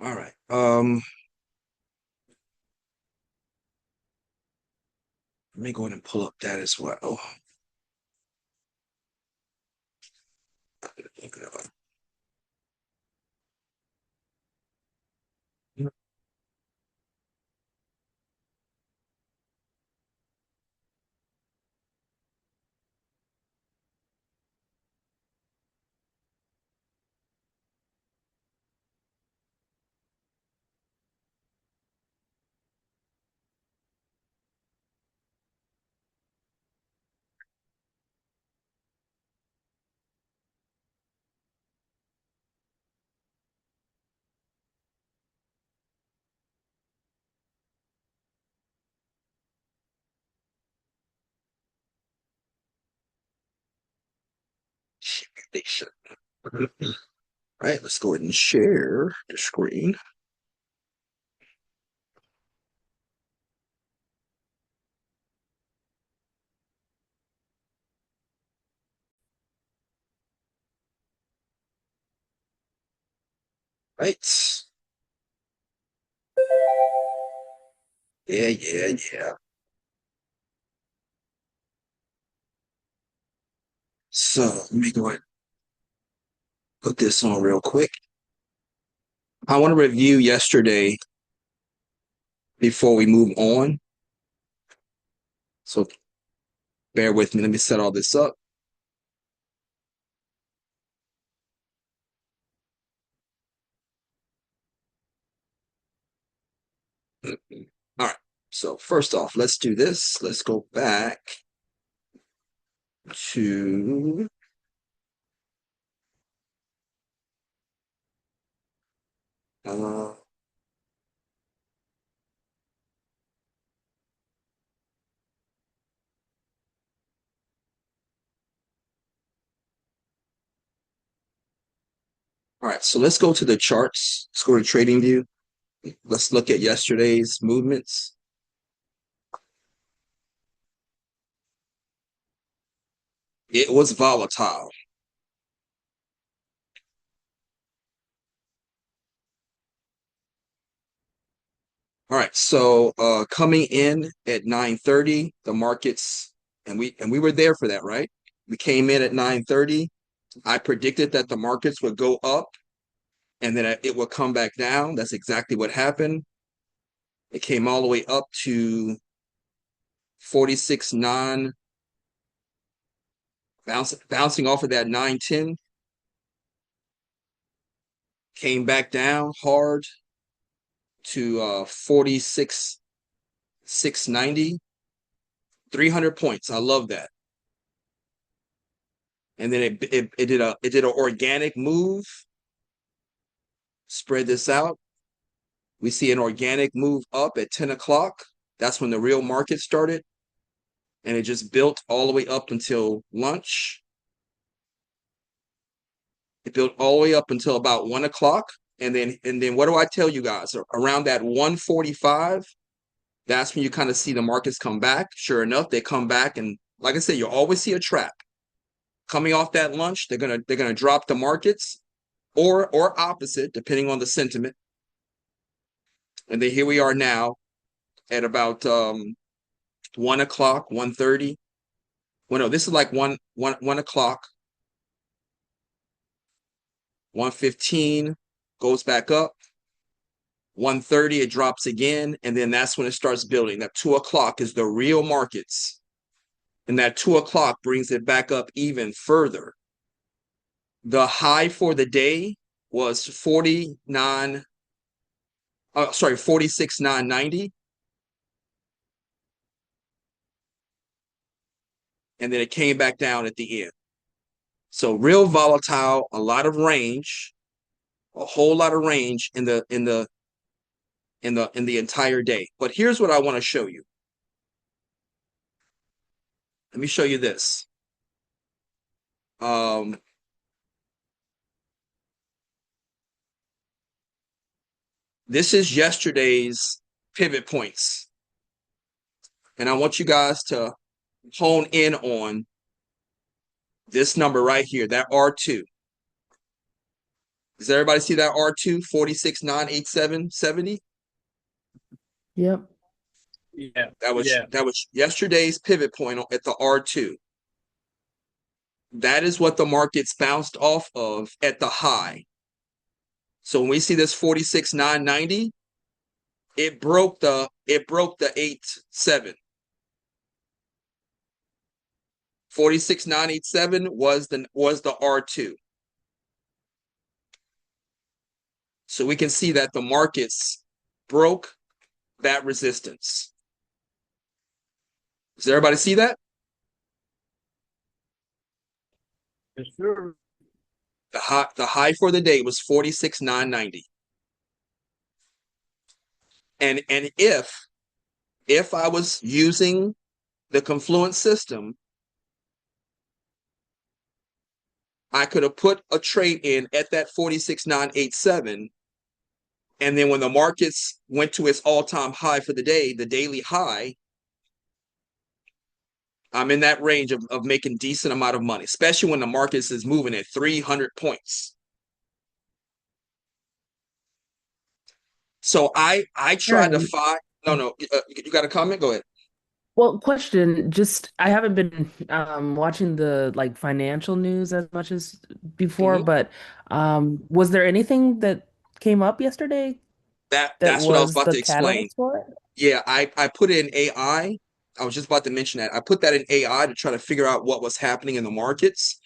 All right. Let me go ahead and pull up that as well. They should. All right, let's go ahead and share the screen. Right. Yeah. So let me go ahead and put this on real quick. I want to review yesterday before we move on. So bear with me. Let me set all this up. All right. So first off, let's do this. Let's go back to uh, all right, so let's go to the charts. Let's go to trading view. Let's look at yesterday's movements. It was volatile. All right, so coming in at 9:30, the markets and we were there for that, right? We came in at 9:30. I predicted that the markets would go up and then it would come back down. That's exactly what happened. It came all the way up to 46.9, bouncing off of that 910, came back down hard to 46,690, 300 points. I love that. And then it did an organic move. Spread this out. We see an organic move up at 10 o'clock. That's when the real market started. And it just built all the way up until lunch. It built all the way up until about 1 o'clock. And then what do I tell you guys? Around that 145, that's when you kind of see the markets come back. Sure enough, they come back, and like I said, you always see a trap. Coming off that lunch, they're gonna drop the markets or opposite, depending on the sentiment. And then here we are now at about 1 o'clock, 1:30. Well, no, this is like 1 o'clock, 1:15, goes back up. 1:30, it drops again, and then that's when it starts building. That 2 o'clock is the real markets. And that 2 o'clock brings it back up even further. The high for the day was 46,990. And then it came back down at the end. So real volatile, a lot of range, a whole lot of range in the entire day. But here's what I want to show you. Let me show you this. This is yesterday's pivot points. And I want you guys to hone in on this number right here, that R2. Does everybody see that R2 46,987.70? Yep. Yeah, That was yeah. yesterday's pivot point at the R2. That is what the market's bounced off of at the high. So when we see this 46,990, it broke the 8.7. 46,987 was the R2. So we can see that the markets broke that resistance. Does everybody see that? For sure. The high for the day was 46,990. And if I was using the Confluent system, I could have put a trade in at that 46,987. And then when the markets went to its all-time high for the day, the daily high, I'm in that range of making decent amount of money, especially when the markets is moving at 300 points. So I All tried to right. find. No, no, you got a comment? Go ahead. Well, question, just I haven't been watching the like financial news as much as before, Mhm. but was there anything that came up yesterday that That's what I was was about the to explain. catalyst for it? Yeah, I put in AI. I was just about to mention that. I put that in AI to try to figure out what was happening in the markets,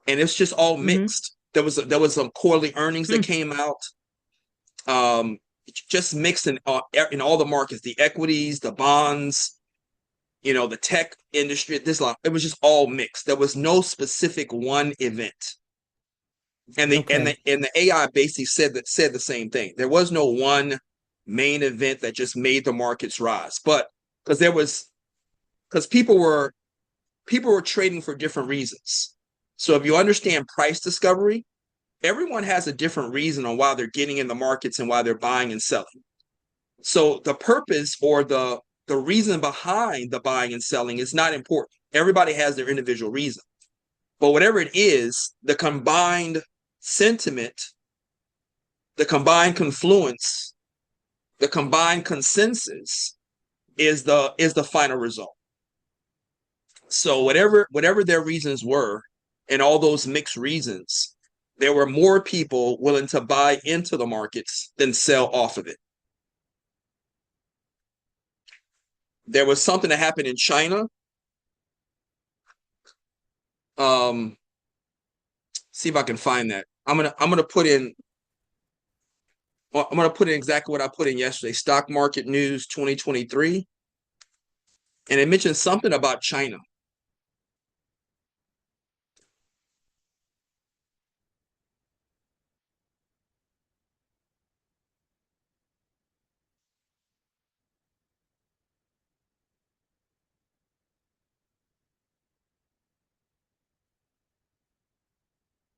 and it's just all Mm-hmm. mixed. There was some quarterly earnings that came out. Um, just mixed in all the markets, the equities, the bonds, the tech industry. It was just all mixed. There was no specific one event. And the and Okay. the and the AI basically said the same thing. There was no one main event that just made the markets rise, but because there was because people were trading for different reasons. So if you understand price discovery, everyone has a different reason on why they're getting in the markets and why they're buying and selling. So the purpose or the reason behind the buying and selling is not important. Everybody has their individual reason. But whatever it is, the combined sentiment, the combined confluence, the combined consensus is the final result. So whatever their reasons were, and all those mixed reasons, there were more people willing to buy into the markets than sell off of it. There was something that happened in China. Um, see if I can find that. I'm gonna put in. Well, I'm gonna put in exactly what I put in yesterday. Stock market news 2023, and it mentioned something about China.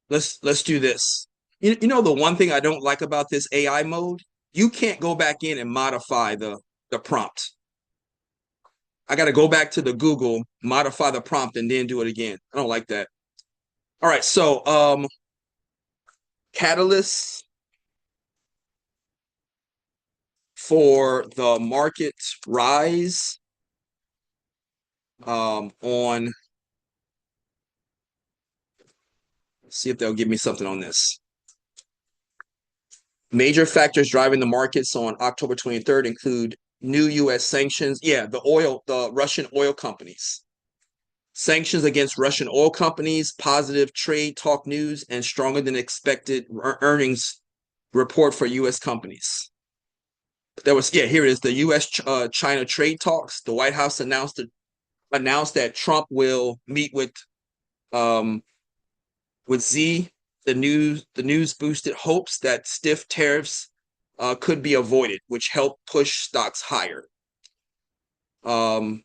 Let's do this. You know the one thing I don't like about this AI mode, you can't go back in and modify the prompt. I got to go back to the Google, modify the prompt, and then do it again. I don't like that. All right, so catalysts for the market rise on. See if they'll give me something on this. Major factors driving the markets on October 23rd include new U.S. sanctions. Yeah, the Russian oil companies. Sanctions against Russian oil companies, positive trade talk news, and stronger than expected earnings report for U.S. companies. Here it is, the U.S. China trade talks. The White House announced that Trump will meet with Xi. The news boosted hopes that stiff tariffs could be avoided, which helped push stocks higher. Um,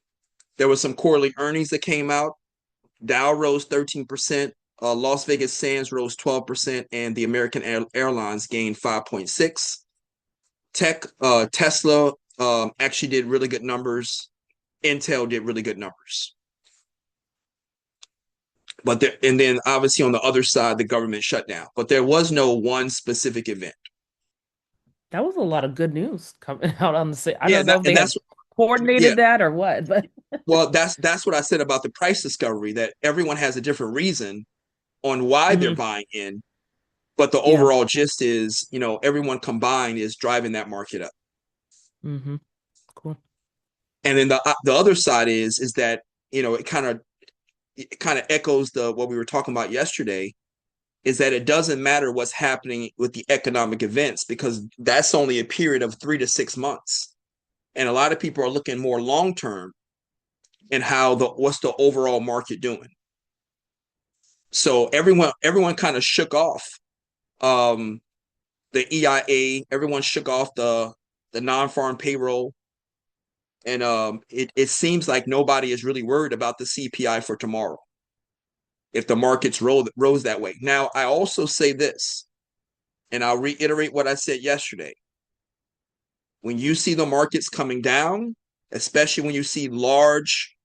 there was some quarterly earnings that came out. Dow rose 13%, Las Vegas Sands rose 12%, and the American Airlines gained 5.6. Tesla actually did really good numbers. Intel did really good numbers. But there, and then obviously on the other side, the government shut down. But there was no one specific event. That was a lot of good news coming out on the same. I Yeah, don't know if and they had that's yeah. coordinated that or what, but Well, that's what I said about the price discovery, that everyone has a different reason on why they're hmm buying in, but the yeah. overall gist is, everyone combined is driving that market up. hmm Cool. And then the other side is that, it kind of echoes the what we were talking about yesterday, is that it doesn't matter what's happening with the economic events, because that's only a period of 3 to 6 months. And a lot of people are looking more long term and what's the overall market doing. So everyone kind of shook off um, the EIA. Everyone shook off the non-farm payroll, and it seems like nobody is really worried about the CPI for tomorrow if the markets rose that way. Now, I also say this, and I'll reiterate what I said yesterday. When you see the markets coming down, especially when you see large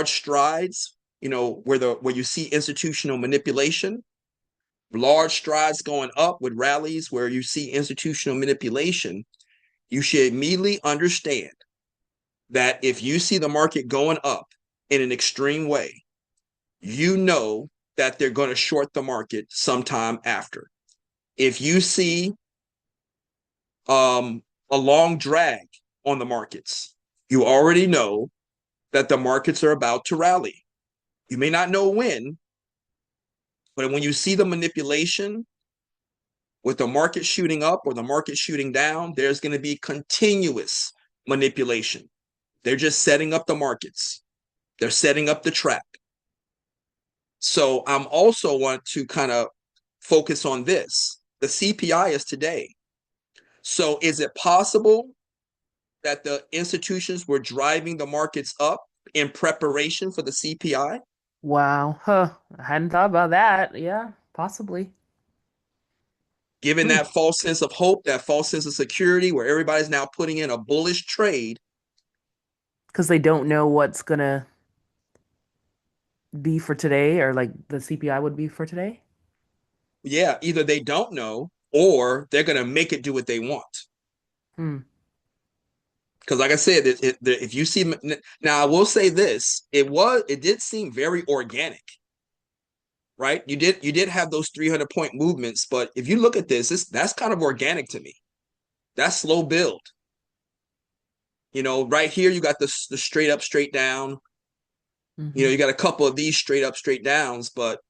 strides, where you see institutional manipulation, large strides going up with rallies where you see institutional manipulation, you should immediately understand that if you see the market going up in an extreme way, you know that they're going to short the market sometime after. If you see a long drag on the markets, you already know that the markets are about to rally. You may not know when, but when you see the manipulation with the market shooting up or the market shooting down, there's going to be continuous manipulation. They're just setting up the markets. They're setting up the trap. So I'm also want to kind of focus on this. The CPI is today. So is it possible that the institutions were driving the markets up in preparation for the CPI? Wow. Huh. I hadn't thought about that. Yeah, possibly. Given Hmm. that false sense of hope, that false sense of security, where everybody's now putting in a bullish trade. Because they don't know what's gonna be for today, or like the CPI would be for today. Yeah, either they don't know or they're going to make it do what they want. Hmm. Because, like I said, if you see now, I will say this: it did seem very organic, right? You did have those 300-point movements, but if you look at that's kind of organic to me. That's slow build. Right here you got the straight up, straight down. hmm You got a couple of these straight up, straight downs, but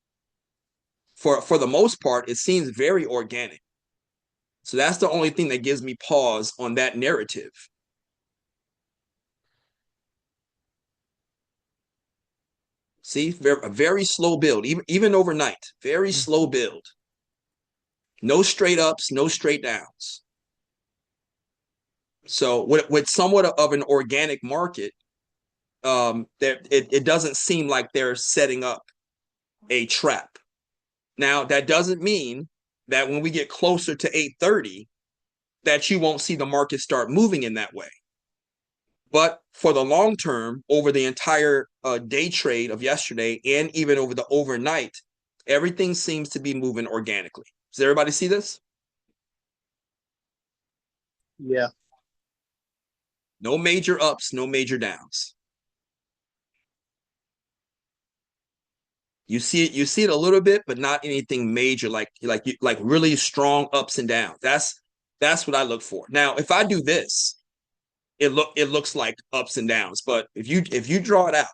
for the most part, it seems very organic. So that's the only thing that gives me pause on that narrative. See, a very slow build, even overnight, very slow build. No straight ups, no straight downs. So with somewhat of an organic market, it doesn't seem like they're setting up a trap. Now, that doesn't mean that when we get closer to 8:30, that you won't see the market start moving in that way. But for the long term, over the entire day trade of yesterday and even over the overnight, everything seems to be moving organically. Does everybody see this? Yeah. No major ups, no major downs. You see it a little bit, but not anything major, like really strong ups and downs. That's what I look for. Now, if I do this, it looks like ups and downs. But if you draw it out,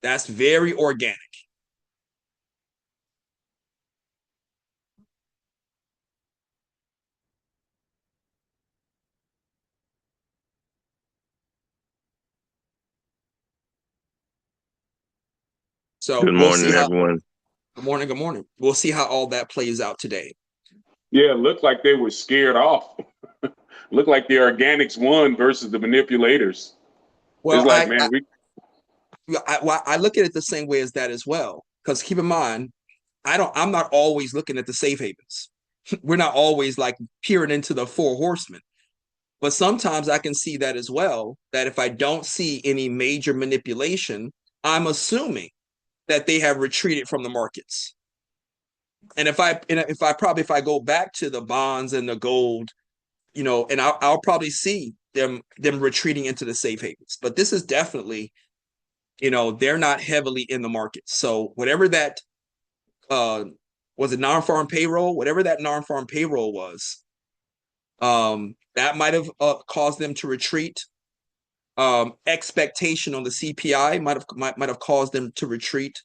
that's very organic. So Good we'll see morning, how. everyone. Good morning. Good morning. We'll see how all that plays out today. Yeah, it looked like they were scared off. Looked like the organics won versus the manipulators. It's Well, like, man, we I look at it the same way as that as well. Because keep in mind, I'm not always looking at the safe havens. We're not always like peering into the four horsemen. But sometimes I can see that as well, that if I don't see any major manipulation, I'm assuming that they have retreated from the markets. And if I go back to the bonds and the gold, and I'll probably see them retreating into the safe havens. But this is definitely, they're not heavily in the market. So whatever that was, a non-farm payroll, whatever that non-farm payroll was, that might have caused them to retreat. Expectation on the CPI might have caused them to retreat.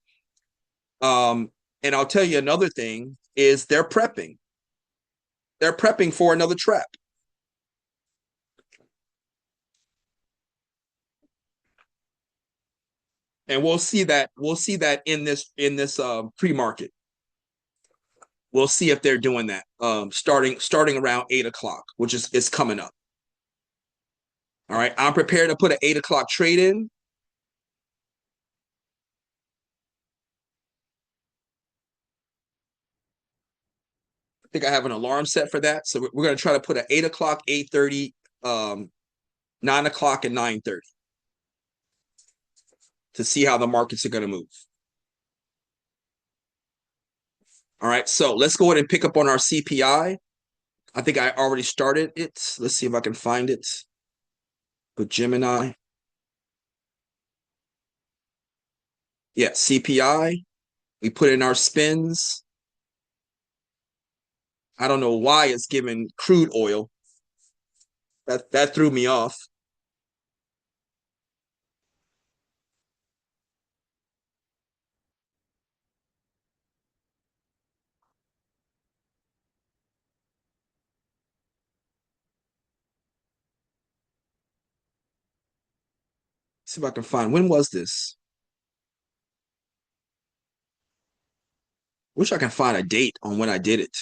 And I'll tell you another thing is they're prepping. They're prepping for another trap. And we'll see that in this pre-market. We'll see if they're doing that. Starting around 8 o'clock, which is coming up. All right. I'm prepared to put an 8 o'clock trade in. I think I have an alarm set for that. So we're going to try to put an 8 o'clock, 8:30, 9 o'clock, and 9:30 to see how the markets are going to move. All right, so let's go ahead and pick up on our CPI. I think I already started it. Let's see if I can find it with Gemini. Yeah, CPI. We put in our spins. I don't know why it's giving crude oil. That threw me off. See if I can find, when was this? Wish I can find a date on when I did it.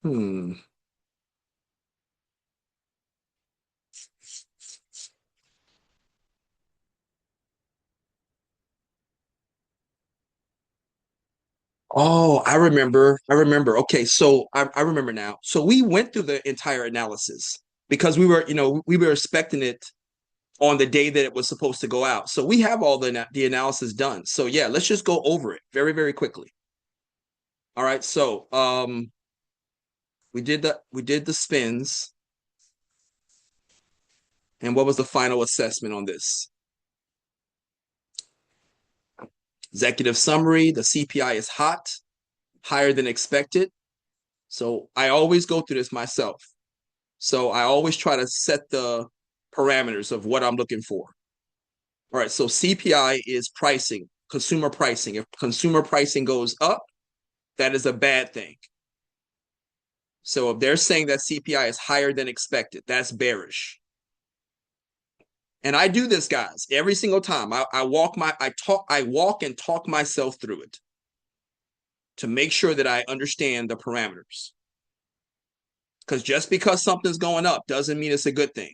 Hmm. Oh, I remember. Okay, so I remember now. So we went through the entire analysis because we were expecting it on the day that it was supposed to go out. So we have all the analysis done. So yeah, let's just go over it very, very quickly. All right, so we did the spins. And what was the final assessment on this? Executive summary, the CPI is hot, higher than expected. So I always go through this myself. So I always try to set the parameters of what I'm looking for. All right, so CPI is pricing, consumer pricing. If consumer pricing goes up, that is a bad thing. So if they're saying that CPI is higher than expected, that's bearish. And I do this, guys, every single time. I walk and talk myself through it to make sure that I understand the parameters. Because just because something's going up doesn't mean it's a good thing.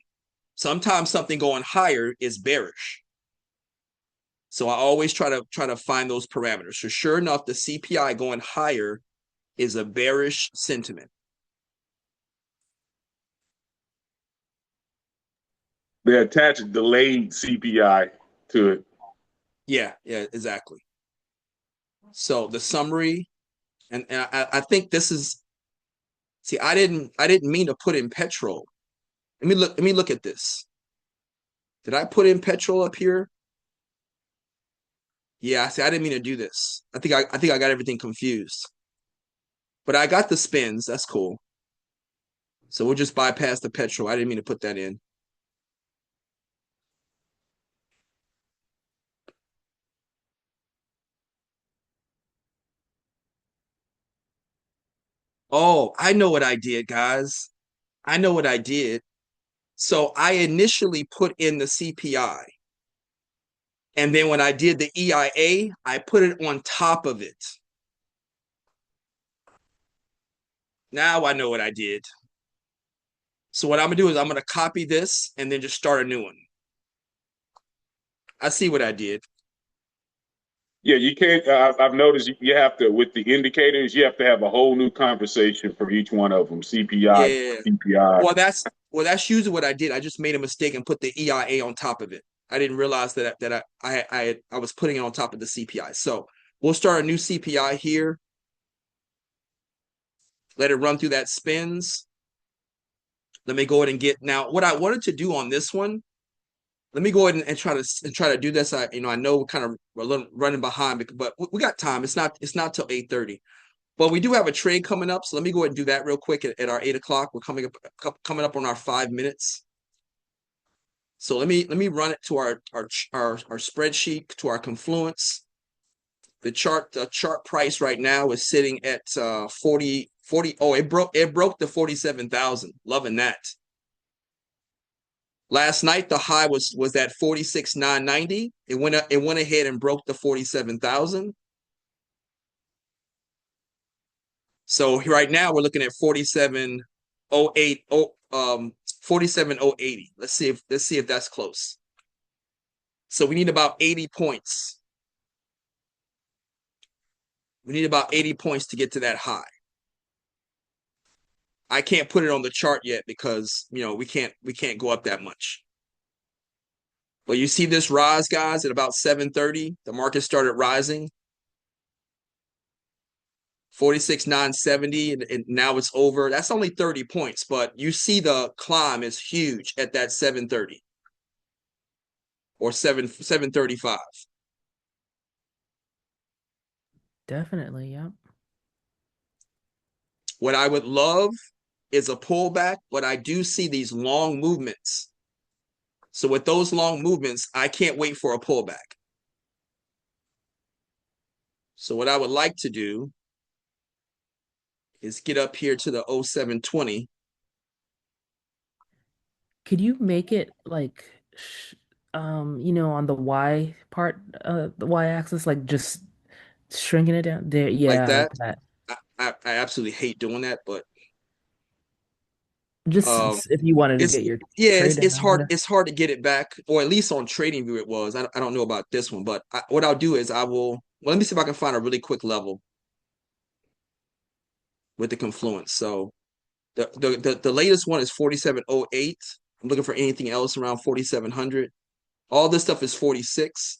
Sometimes something going higher is bearish. So I always try to find those parameters. So sure enough, the CPI going higher is a bearish sentiment. They attach a delayed CPI to it. Yeah, exactly. So the summary, and I think this is, see, I didn't mean to put in petrol. Let me look at this. Did I put in petrol up here? Yeah, see, I didn't mean to do this. I think I got everything confused. But I got the spins. That's cool. So we'll just bypass the petrol. I didn't mean to put that in. Oh, I know what I did, guys. I know what I did. So I initially put in the CPI. And then when I did the EIA, I put it on top of it. Now I know what I did. So what I'm going to do is I'm going to copy this and then just start a new one. I see what I did. Yeah, you can't. I've noticed you have to, with the indicators, you have to have a whole new conversation for each one of them. CPI, Yeah. PPI. Well, that's usually what I did. I just made a mistake and put the EIA on top of it. I didn't realize that I was putting it on top of the CPI. So we'll start a new CPI here. Let it run through that spins. Let me go ahead and get now what I wanted to do on this one. Let me go ahead and try to do this. I know we're kind of running behind, but we got time. It's not till 8:30. But we do have a trade coming up, so let me go ahead and do that real quick at our 8 o'clock. We're coming up on our 5 minutes. So let me run it to our spreadsheet, to our Confluence. The chart price right now is sitting at 40. Oh, it broke the 47,000. Loving that. Last night the high was at 46,990. It went ahead and broke the 47,000. So right now we're looking at 47,080. 47,080. Let's see if that's close. So we need about 80 points. We need about 80 points to get to that high. I can't put it on the chart yet because we can't go up that much. But you see this rise, guys, at about 7:30. The market started rising. 46,970, and now it's over. That's only 30 points, but you see the climb is huge at that 7:30 or 7:35. Definitely, yeah. What I would love is a pullback, but I do see these long movements. So with those long movements, I can't wait for a pullback. So what I would like to do is get up here to the 0720. Could you make it like, on the Y part, the Y axis, like just shrinking it down there? Like Yeah, that. like that. I absolutely hate doing that, but Just um, if you wanted to it's get your yeah, trade it's hard. down. It's hard to get it back, or at least on TradingView it was. I don't know about this one, but what I'll do is I will. Well, let me see if I can find a really quick level with the Confluence. So the latest one is 4708. I'm looking for anything else around 4700. All this stuff is 46.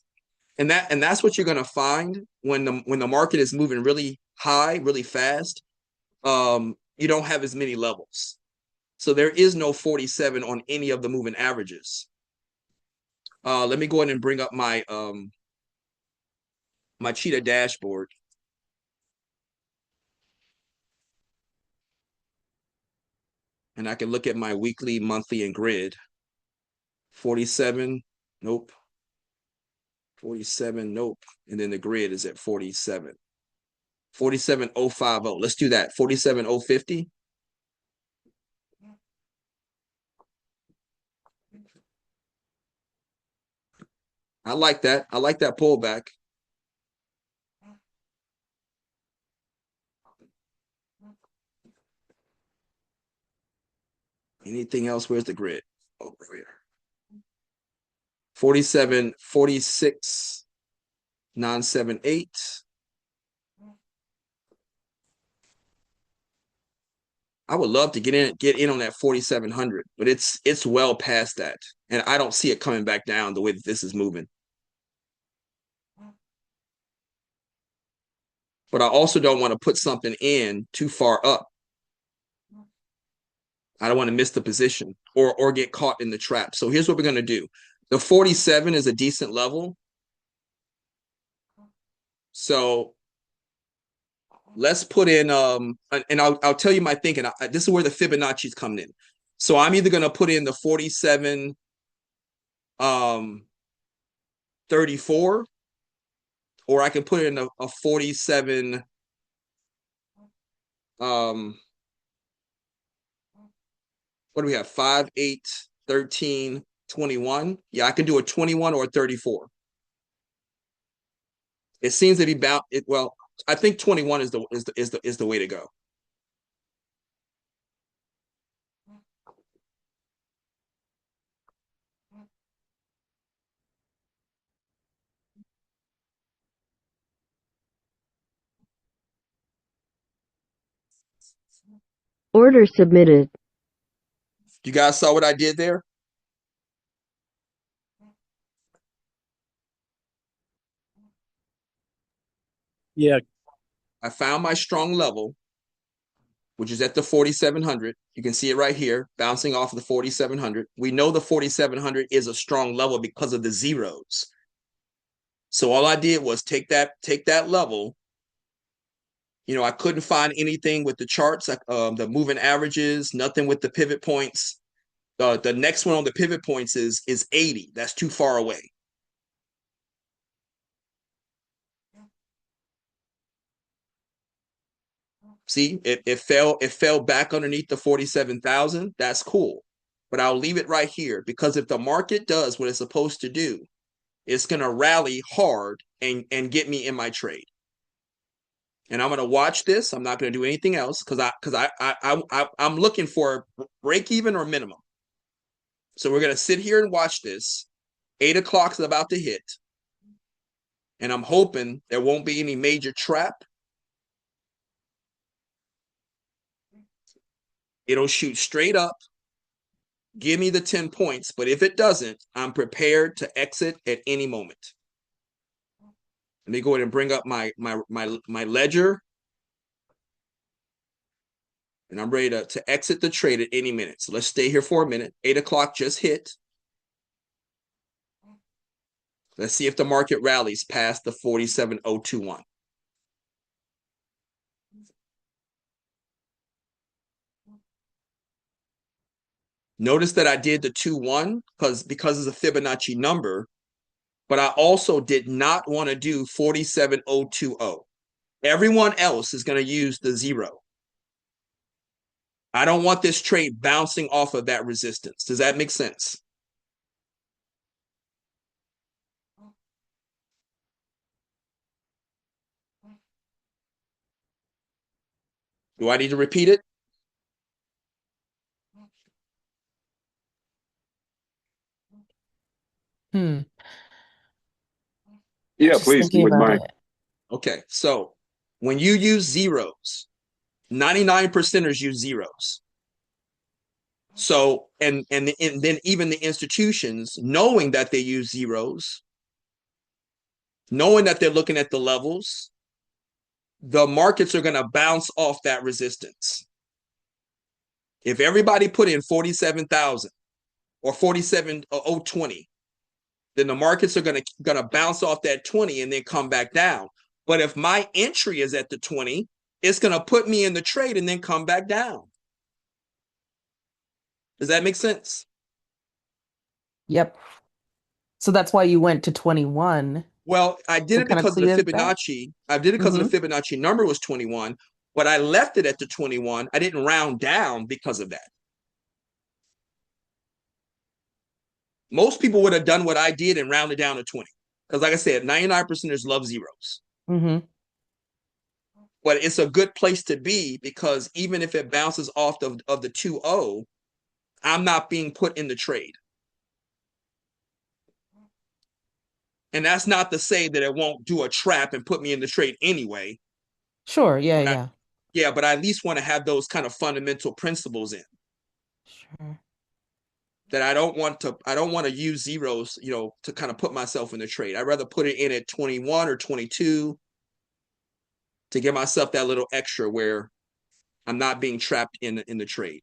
And that's what you're gonna find when the market is moving really high, really fast. You don't have as many levels. So there is no 47 on any of the moving averages. Let me go ahead and bring up my Cheetah dashboard. And I can look at my weekly, monthly, and grid. 47, nope. 47, nope. And then the grid is at 47. 47,050. Let's do that. 47,050. I like that. I like that pullback. Anything else? Where's the grid? Over here. 47, 46, 978. I would love to get in on that 4,700, but it's well past that. And I don't see it coming back down the way that this is moving. But I also don't want to put something in too far up. I don't want to miss the position or get caught in the trap. So here's what we're going to do. The 47 is a decent level. So let's put in and I'll tell you my thinking. This is where the Fibonacci's coming in. So I'm either going to put in the 47 34, or I can put in a 47 what do we have? 5, 8, 13, 21. Yeah, I can do a 21 or a 34. It seems to be about it. Well, I think 21 is the way to go. Order submitted. You guys saw what I did there? Yeah, I found my strong level, which is at the 4,700. You can see it right here, bouncing off of the 4,700. We know the 4,700 is a strong level because of the zeros. So all I did was take that level. You know, I couldn't find anything with the charts, like the moving averages, nothing with the pivot points. The next one on the pivot points is 80. That's too far away. See, it fell back underneath the 47,000. That's cool. But I'll leave it right here because if the market does what it's supposed to do, it's gonna rally hard and get me in my trade. And I'm gonna watch this. I'm not gonna do anything else because I'm looking for break even or minimum. So we're gonna sit here and watch this. 8 o'clock is about to hit, and I'm hoping there won't be any major trap. It'll shoot straight up, give me the 10 points, but if it doesn't, I'm prepared to exit at any moment. Let me go ahead and bring up my ledger. And I'm ready to exit the trade at any minute. So let's stay here for a minute. 8 o'clock just hit. Let's see if the market rallies past the 47,021. Notice that I did the 2-1 because it's a Fibonacci number, but I also did not want to do 47,020. Everyone else is going to use the 0. I don't want this trade bouncing off of that resistance. Does that make sense? Do I need to repeat it? Hmm. Yeah, Just please, if you thinking wouldn't about mind. it. Okay, so when you use zeros, 99 percenters use zeros. So, and then even the institutions, knowing that they use zeros, knowing that they're looking at the levels, the markets are going to bounce off that resistance. If everybody put in 47,000 or 47,020, then the markets are going to bounce off that 20 and then come back down. But if my entry is at the 20, it's going to put me in the trade and then come back down. Does that make sense? Yep. So that's why you went to 21 Well, I did to it kind of because of the clear that. Fibonacci. I did it because of the Fibonacci number was 21, but I left it at the 21. I didn't round down because of that. Most people would have done what I did and rounded down to 20. Because like I said, 99 percenters love zeros. Mm-hmm. But it's a good place to be because even if it bounces off of the 2-0, I'm not being put in the trade. And that's not to say that it won't do a trap and put me in the trade anyway. Sure. Yeah. But Yeah. yeah, but I at least want to have those kind of fundamental principles in. Sure. That I don't want to use zeros, to kind of put myself in the trade. I'd rather put it in at 21 or 22 to give myself that little extra where I'm not being trapped in the trade.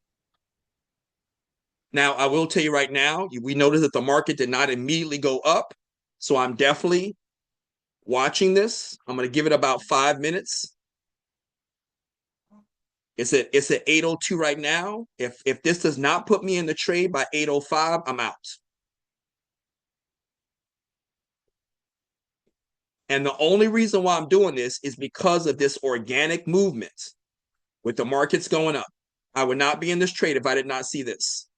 Now, I will tell you right now, we noticed that the market did not immediately go up. So I'm definitely watching this. I'm going to give it about 5 minutes. It's at 8:02 right now. If this does not put me in the trade by 8:05, I'm out. And the only reason why I'm doing this is because of this organic movement with the markets going up. I would not be in this trade if I did not see this.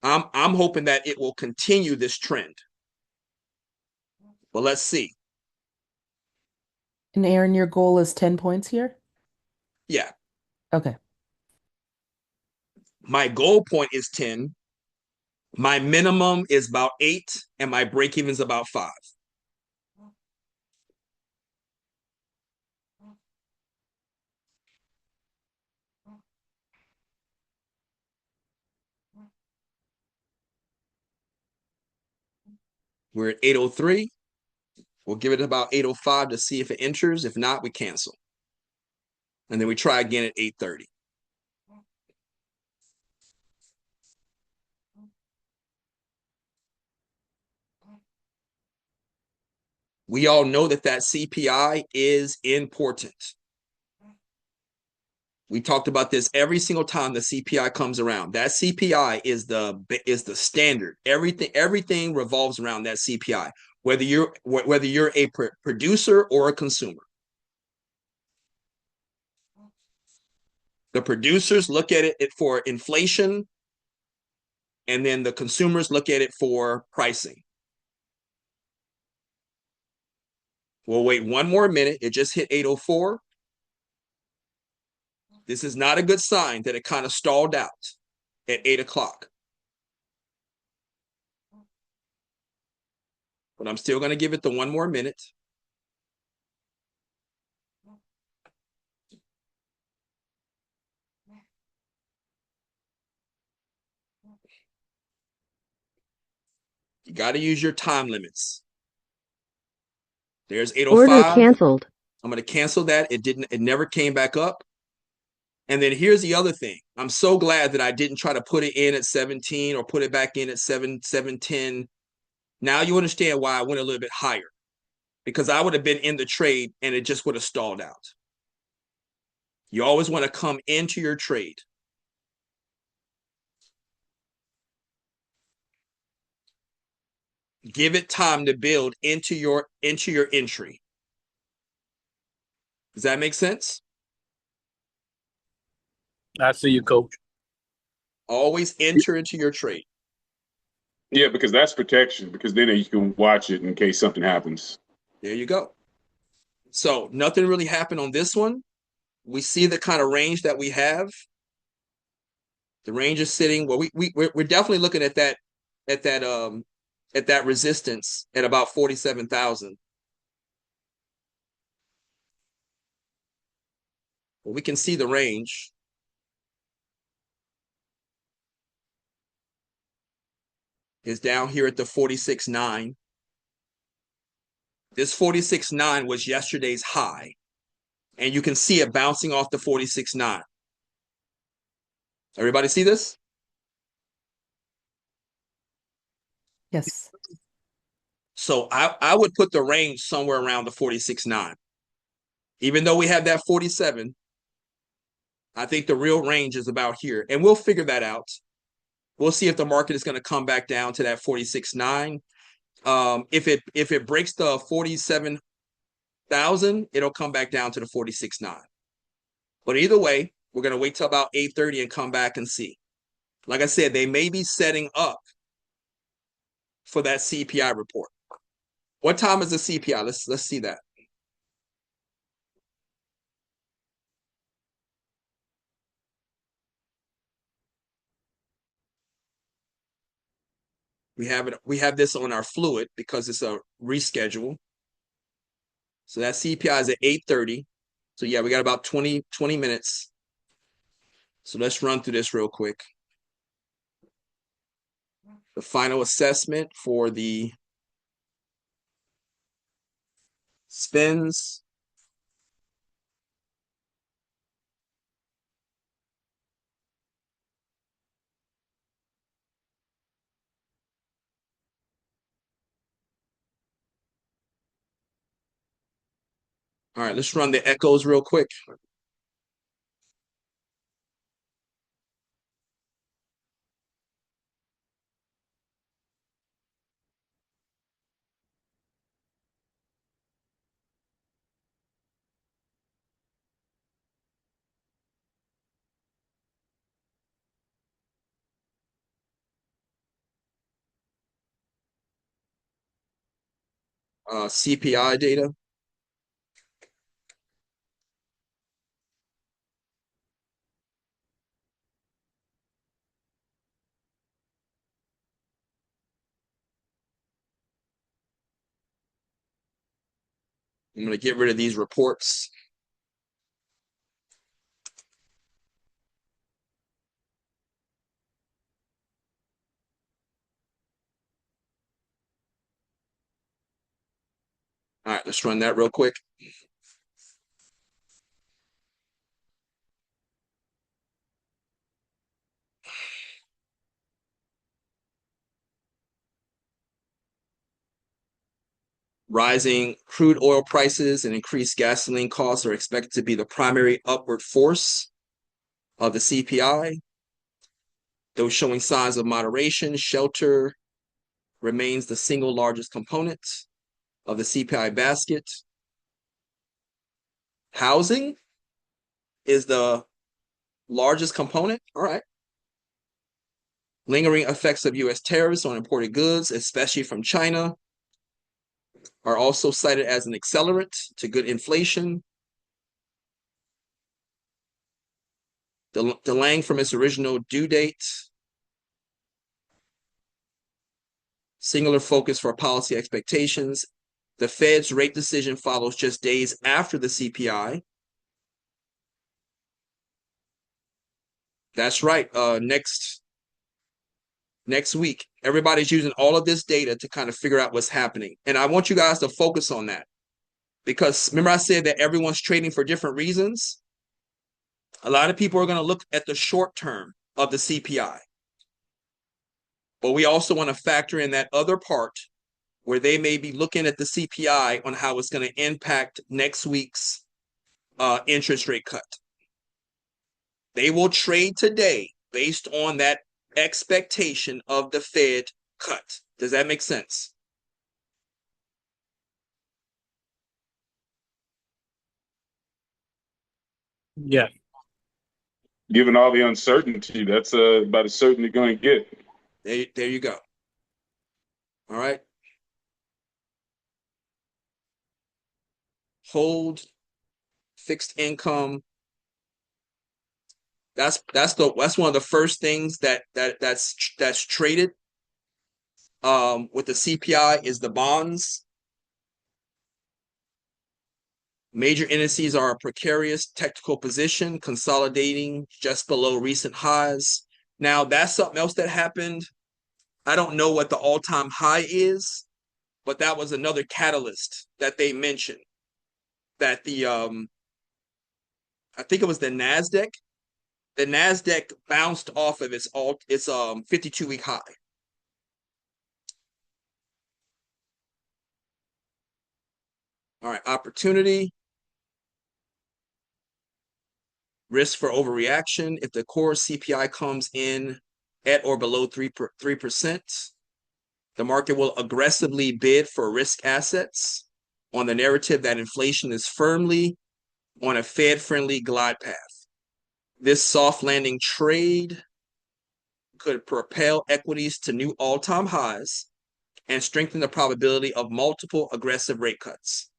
I'm hoping that it will continue this trend. But let's see. And Aaron, your goal is 10 points here? Yeah. Okay. My goal point is 10. My minimum is about 8, and my break even is about 5. We're at 8:03. We'll give it about 8:05 to see if it enters. If not, we cancel. And then we try again at 8:30. We all know that CPI is important. We talked about this every single time the CPI comes around. That CPI is the standard. Everything revolves around that CPI, whether you're a producer or a consumer. The producers look at it for inflation, and then the consumers look at it for pricing. We'll wait one more minute. It just hit 8:04. This is not a good sign that it kind of stalled out at 8 o'clock. But I'm still going to give it the one more minute. You got to use your time limits. There's 8:05. Order canceled. I'm going to cancel that. It never came back up. And then here's the other thing. I'm so glad that I didn't try to put it in at 17 or put it back in at 710. Now you understand why I went a little bit higher, because I would have been in the trade and it just would have stalled out. You always want to come into your trade. Give it time to build into your entry. Does that make sense? I see you, coach. Always enter into your trade. Yeah, because that's protection, because then you can watch it in case something happens. There you go. So nothing really happened on this one. We see the kind of range that we have. The range is sitting, well, we're definitely looking at that resistance at about 47,000. Well, we can see the range. Is down here at the 46.9. This 46.9 was yesterday's high, and you can see it bouncing off the 46.9. Everybody see this? Yes. So I would put the range somewhere around the 46.9. Even though we have that 47, I think the real range is about here, and we'll figure that out. We'll see if the market is going to come back down to that 46.9. If it breaks the 47,000, it'll come back down to the 46.9. But either way, we're going to wait till about 8:30 and come back and see. Like I said, they may be setting up for that CPI report. What time is the CPI? Let's see that. We have this on our fluid because it's a reschedule. So that CPI is at 8:30. So yeah, we got about 20 minutes. So let's run through this real quick. The final assessment for the spins. All right, let's run the echoes real quick. CPI data. I'm going to get rid of these reports. Let's run that real quick. Rising crude oil prices and increased gasoline costs are expected to be the primary upward force of the CPI. Though showing signs of moderation, shelter remains the single largest component of the CPI basket. Housing is the largest component. All right. Lingering effects of U.S. tariffs on imported goods, especially from China, are also cited as an accelerant to good inflation. Delaying from its original due date. Singular focus for policy expectations. The Fed's rate decision follows just days after the CPI. That's right. Next week, everybody's using all of this data to kind of figure out what's happening. And I want you guys to focus on that. Because remember I said that everyone's trading for different reasons? A lot of people are going to look at the short term of the CPI. But we also want to factor in that other part where they may be looking at the CPI on how it's going to impact next week's interest rate cut. They will trade today based on that expectation of the Fed cut. Does that make sense? Yeah. Given all the uncertainty, that's about as certain you're going to get. There you go. All right. Hold fixed income. That's one of the first things that's traded with the CPI is the bonds. Major indices are a precarious technical position, consolidating just below recent highs. Now, that's something else that happened. I don't know what the all-time high is, but that was another catalyst that they mentioned. That I think it was the NASDAQ. The NASDAQ bounced off of its 52-week high. All right, opportunity. Risk for overreaction. If the core CPI comes in at or below 3%, the market will aggressively bid for risk assets on the narrative that inflation is firmly on a Fed-friendly glide path. This soft landing trade could propel equities to new all-time highs and strengthen the probability of multiple aggressive rate cuts.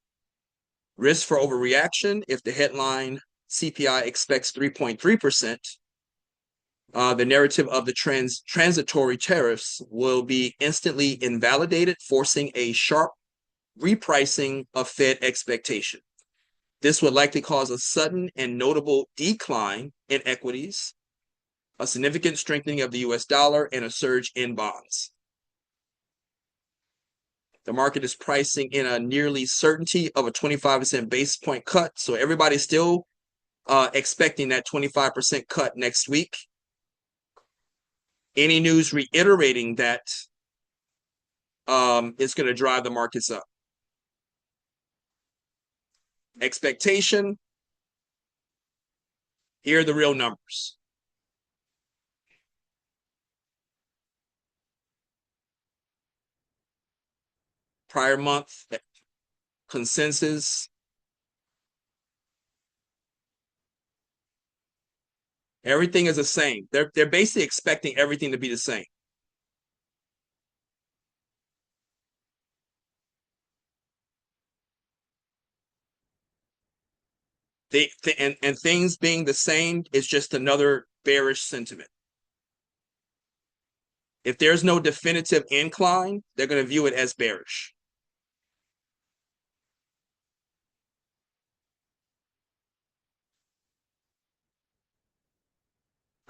Risk for overreaction. If the headline CPI expects 3.3%, the narrative of the transitory tariffs will be instantly invalidated, forcing a sharp repricing of Fed expectation. This would likely cause a sudden and notable decline in equities, a significant strengthening of the US dollar, and a surge in bonds. The market is pricing in a nearly certainty of a 25% basis point cut. So everybody's still expecting that 25% cut next week. Any news reiterating that is going to drive the markets up. Expectation. Here are the real numbers. Prior month consensus. Everything is the same. They're basically expecting everything to be the same. And things being the same is just another bearish sentiment. If there's no definitive incline, they're going to view it as bearish.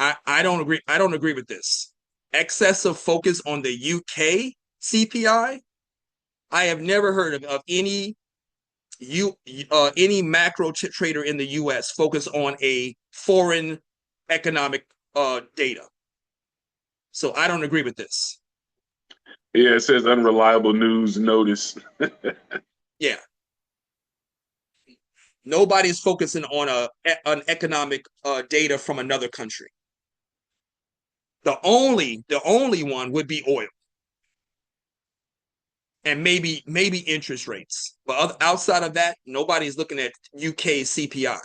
I don't agree. I don't agree with this. Excessive focus on the UK CPI. I have never heard of any any macro trader in the US focus on a foreign economic data. So I don't agree with this. Yeah, it says unreliable news notice. Yeah. Nobody's focusing on an economic data from another country. The only one would be oil and maybe interest rates. But outside of that, nobody's looking at UK CPI.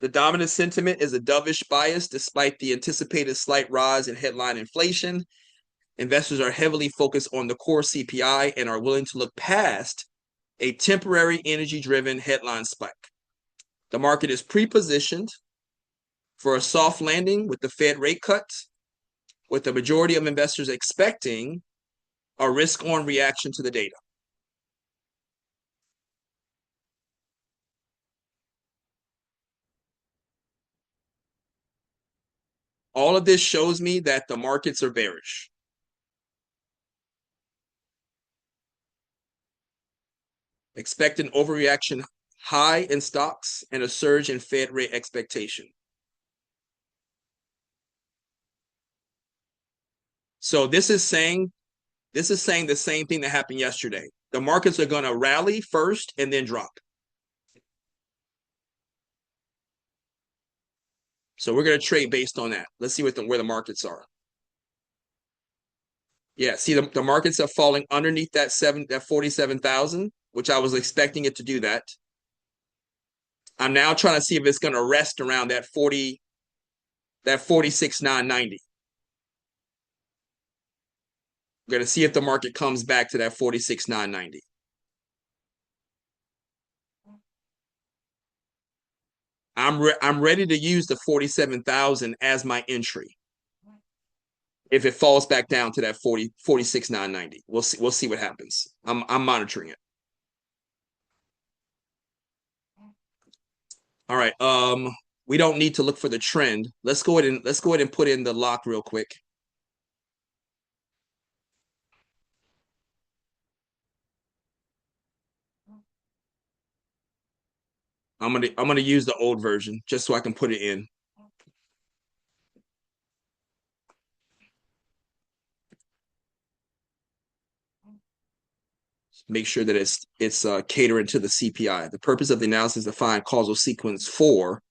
The dominant sentiment is a dovish bias despite the anticipated slight rise in headline inflation. Investors are heavily focused on the core CPI and are willing to look past a temporary energy-driven headline spike. The market is pre-positioned for a soft landing with the Fed rate cut, with the majority of investors expecting a risk-on reaction to the data. All of this shows me that the markets are bearish. Expect an overreaction high in stocks and a surge in Fed rate expectation. So this is saying the same thing that happened yesterday. The markets are going to rally first and then drop. So we're going to trade based on that. Let's see where the markets are. Yeah, see the markets are falling underneath that 47,000, which I was expecting it to do that. I'm now trying to see if it's going to rest around that 46,990. We're going to see if the market comes back to that 46,990. I'm ready to use the 47,000 as my entry. If it falls back down to that 46,990, we'll see what happens. I'm monitoring it. All right. We don't need to look for the trend. Let's go ahead and put in the lock real quick. I'm gonna use the old version just so I can put it in. Make sure that it's catering to the CPI. The purpose of the analysis is to find causal sequence for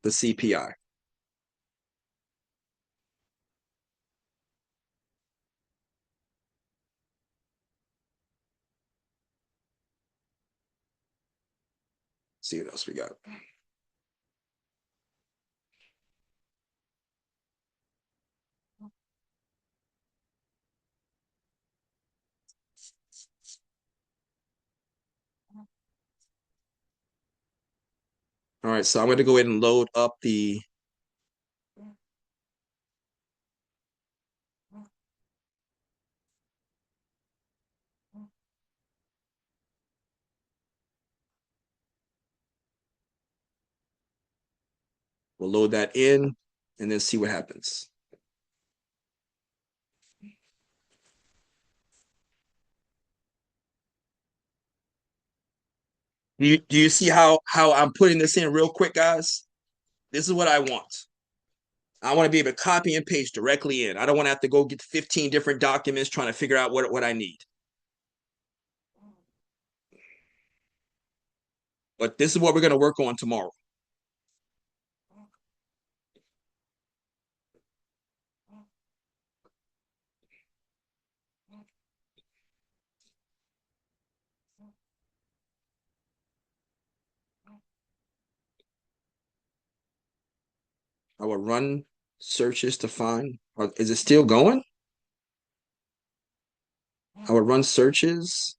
the CPI. See what else we got. All right, so I'm going to go ahead and load up the we'll load that in and then see what happens. Do you see how I'm putting this in real quick, guys? This is what I want. I want to be able to copy and paste directly in. I don't want to have to go get 15 different documents trying to figure out what I need. But this is what we're going to work on tomorrow. I will run searches to find. Is it still going? I would run searches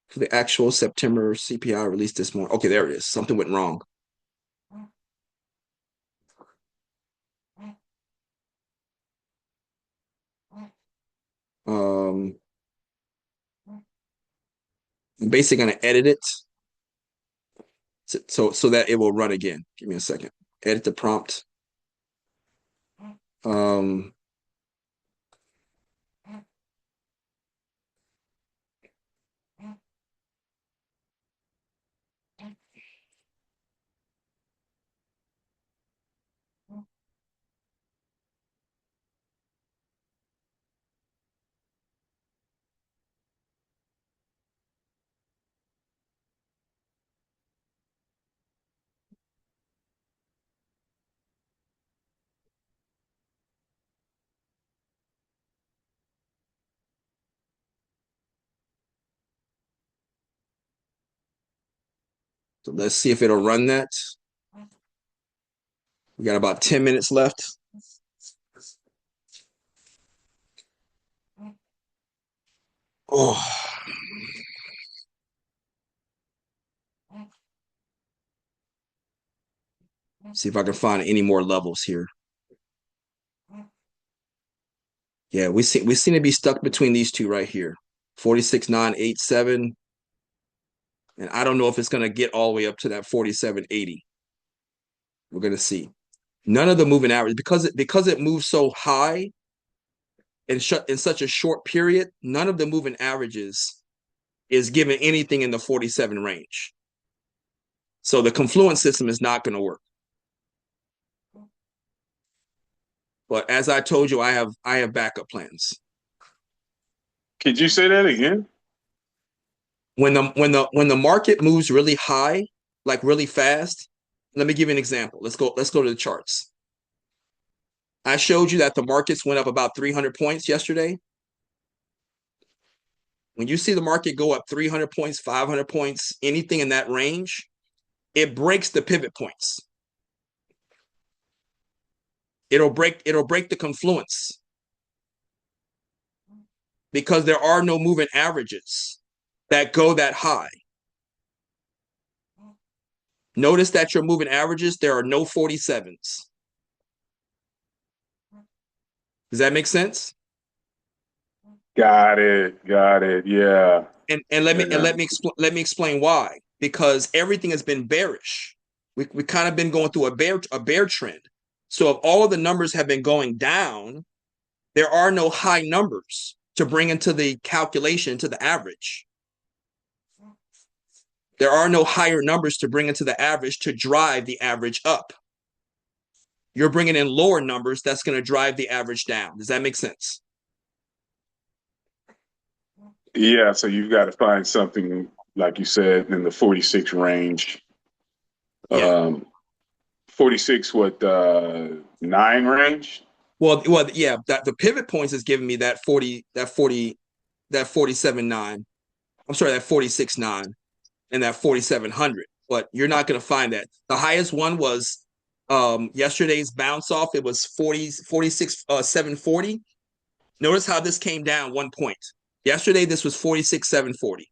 for the actual September CPI released this morning. Okay, there it is. Something went wrong. I'm basically going to edit it so that it will run again. Give me a second. Edit the prompt. Um, so let's see if it'll run that. We got about 10 minutes left. Oh, see if I can find any more levels here. Yeah, we seem to be stuck between these two right here. 46,987. And I don't know if it's going to get all the way up to that 4780. We're going to see. None of the moving average because it moves so high in such a short period, none of the moving averages is given anything in the 47 range. So the confluence system is not going to work. But as I told you, I have backup plans. Could you say that again? When the market moves really high, like really fast, let me give you an example. Let's go to the charts. I showed you that the markets went up about 300 points yesterday. When you see the market go up 300 points, 500 points, anything in that range, it breaks the pivot points. It'll break the confluence because there are no moving averages that go that high. Notice that your moving averages, there are no 47s. Does that make sense? Got it. Yeah. And let me explain why. Because everything has been bearish. We kind of been going through a bear trend. So if all of the numbers have been going down, there are no high numbers to bring into the calculation to the average. There are no higher numbers to bring into the average to drive the average up. You're bringing in lower numbers that's going to drive the average down. Does that make sense? Yeah, so you've got to find something, like you said, in the 46 range. Yeah. 46, 9 range? Well, yeah, that the pivot points is giving me that 47.9. I'm sorry, that 46.9 and that 4700. But you're not going to find that. The highest one was yesterday's bounce off. It was 740. Notice how this came down 1 point. Yesterday, this was 46,740.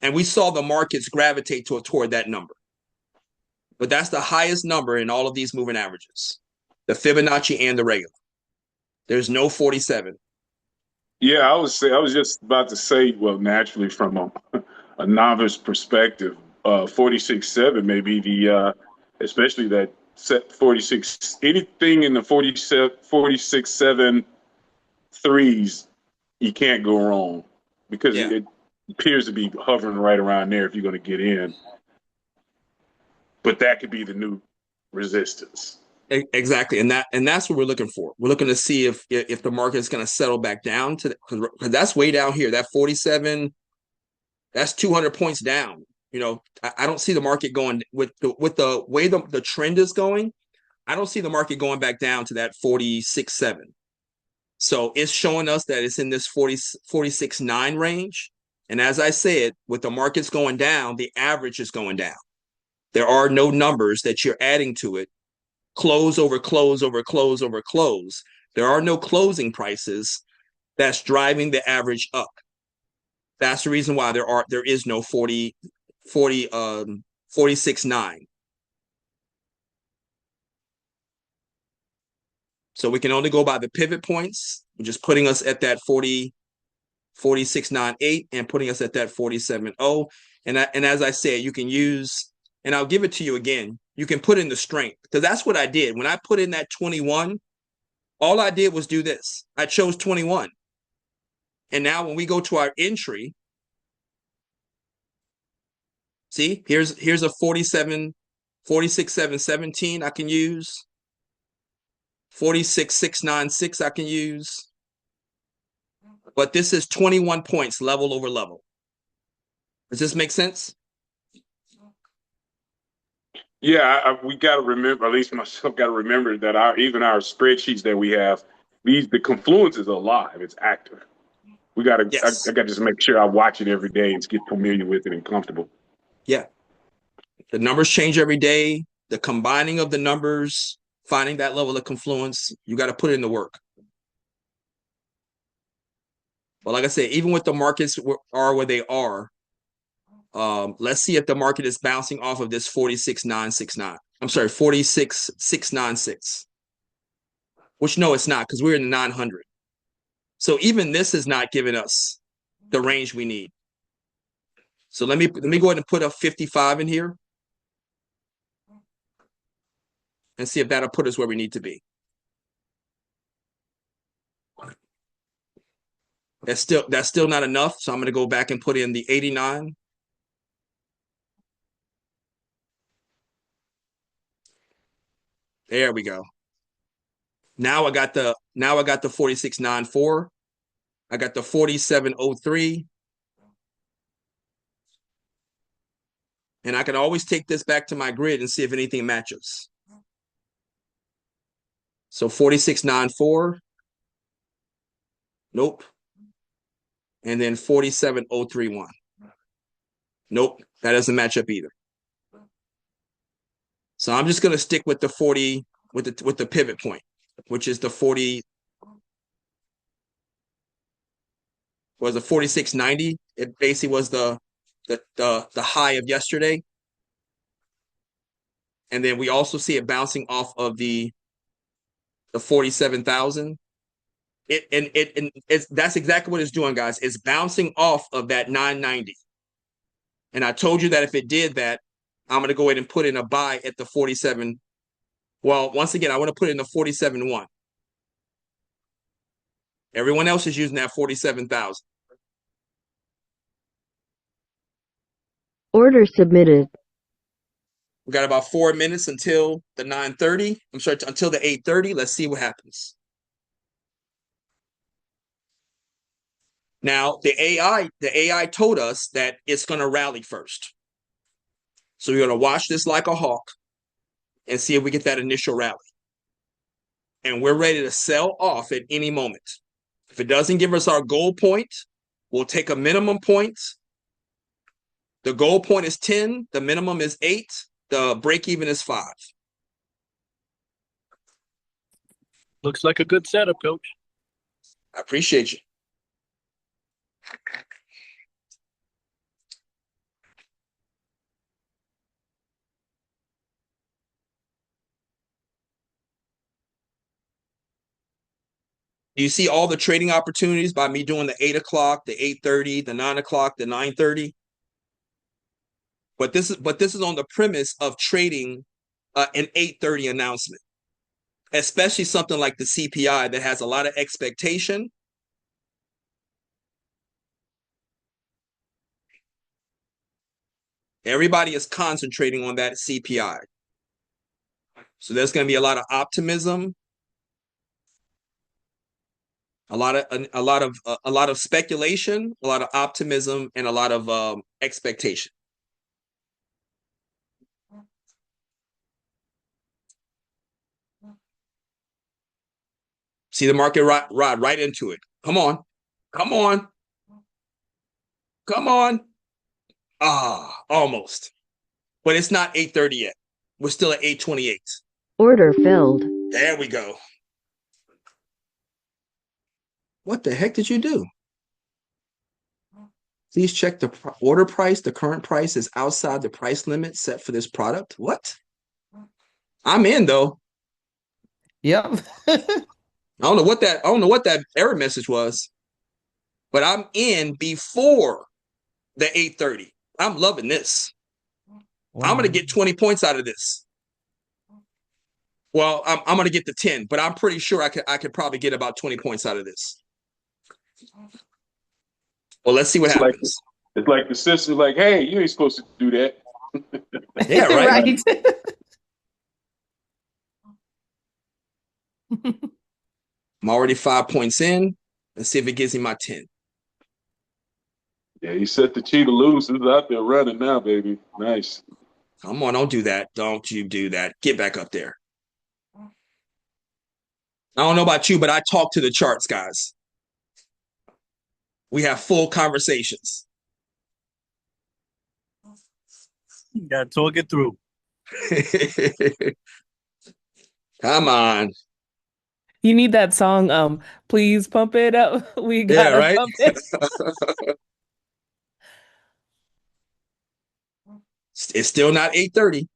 And we saw the markets gravitate toward that number. But that's the highest number in all of these moving averages, the Fibonacci and the regular. There's no 47. Yeah, I was just about to say, well, naturally from a novice perspective, 46.7 may be the, especially that set 46, anything in the 46.7 threes, you can't go wrong because Yeah. it appears to be hovering right around there if you're going to get in. But that could be the new resistance. Exactly, and that's what we're looking for. We're looking to see if the market is going to settle back down to because that's way down here. That 47, that's 200 points down. You know, I don't see the market going with the way the trend is going. I don't see the market going back down to that 46.7. So it's showing us that it's in this 46.9 range. And as I said, with the markets going down, the average is going down. There are no numbers that you're adding to it. Close over close over close over close. There are no closing prices that's driving the average up. That's the reason why there is no 46.9. So we can only go by the pivot points, just putting us at that 46.98 and putting us at that 47.0. And as I said, you can use, and I'll give it to you again, you can put in the strength because that's what I did. When I put in that 21, All I did was do this. I chose 21. And now when we go to our entry, see, here's a 47, 46,717 I can use. 46,696 I can use. But this is 21 points level over level. Does this make sense? Yeah, we got to remember, at least myself, got to remember that even our spreadsheets that we have, the confluence is alive. It's active. We got to. Yes. I got to just make sure I watch it every day and get familiar with it and comfortable. Yeah. The numbers change every day. The combining of the numbers, finding that level of confluence, you got to put in the work. But like I said, even with the markets are where they are, let's see if the market is bouncing off of this 46,969. I'm sorry, 46,696. Which no, it's not, because we're in the 900. So even this is not giving us the range we need. So let me go ahead and put a 55 in here and see if that'll put us where we need to be. That's still not enough. So I'm going to go back and put in the 89. There we go. Now I got the 46.94. I got the 47.03. And I can always take this back to my grid and see if anything matches. So 46.94. Nope. And then 47.031. Nope, that doesn't match up either. So I'm just going to stick with the 40 with the pivot point, which is the 40 was a 46.90. It basically was the high of yesterday. And then we also see it bouncing off of the 47,000. That's exactly what it's doing, guys. It's bouncing off of that 990. And I told you that if it did that, I'm going to go ahead and put in a buy at the 47. Well, once again, I want to put in the 47.1. Everyone else is using that 47,000. Order submitted. We got about 4 minutes until the 9:30. I'm sorry, until the 8:30. Let's see what happens. Now, the AI told us that it's going to rally first. So we're going to watch this like a hawk and see if we get that initial rally. And we're ready to sell off at any moment. If it doesn't give us our goal point, we'll take a minimum point. The goal point is 10. The minimum is 8. The break even is 5. Looks like a good setup, Coach. I appreciate you. Do you see all the trading opportunities by me doing the 8 o'clock, the 8:30, the 9 o'clock, the 9:30? But this is on the premise of trading an 8:30 announcement, especially something like the CPI that has a lot of expectation. Everybody is concentrating on that CPI. So there's going to be a lot of optimism, a lot of speculation, a lot of optimism, and a lot of expectation. See the market ride right into it. Come on. Come on. Come on. Almost. But it's not 8:30 yet. We're still at 8:28. Order filled. There we go. What the heck did you do? Please check the order price. The current price is outside the price limit set for this product. What? I'm in though. Yep. I don't know what that error message was, but I'm in before the 8:30. I'm loving this. I'm going to get 20 points out of this. Well, I'm gonna get the 10, but I'm pretty sure I could probably get about 20 points out of this. Well, let's see what It's like happens. it's like the sister's like, hey, you ain't supposed to do that. Yeah, right. Right. I'm already 5 points in. Let's see if it gives me my 10. Yeah, he set the cheetah loose. He's out there running now, baby. Nice. Come on, don't do that. Don't you do that. Get back up there. I don't know about you, but I talk to the charts, guys. We have full conversations. You gotta talk it through. Come on. You need that song, please pump it up. We Yeah, gotta right? pump it. It's still not 8:30.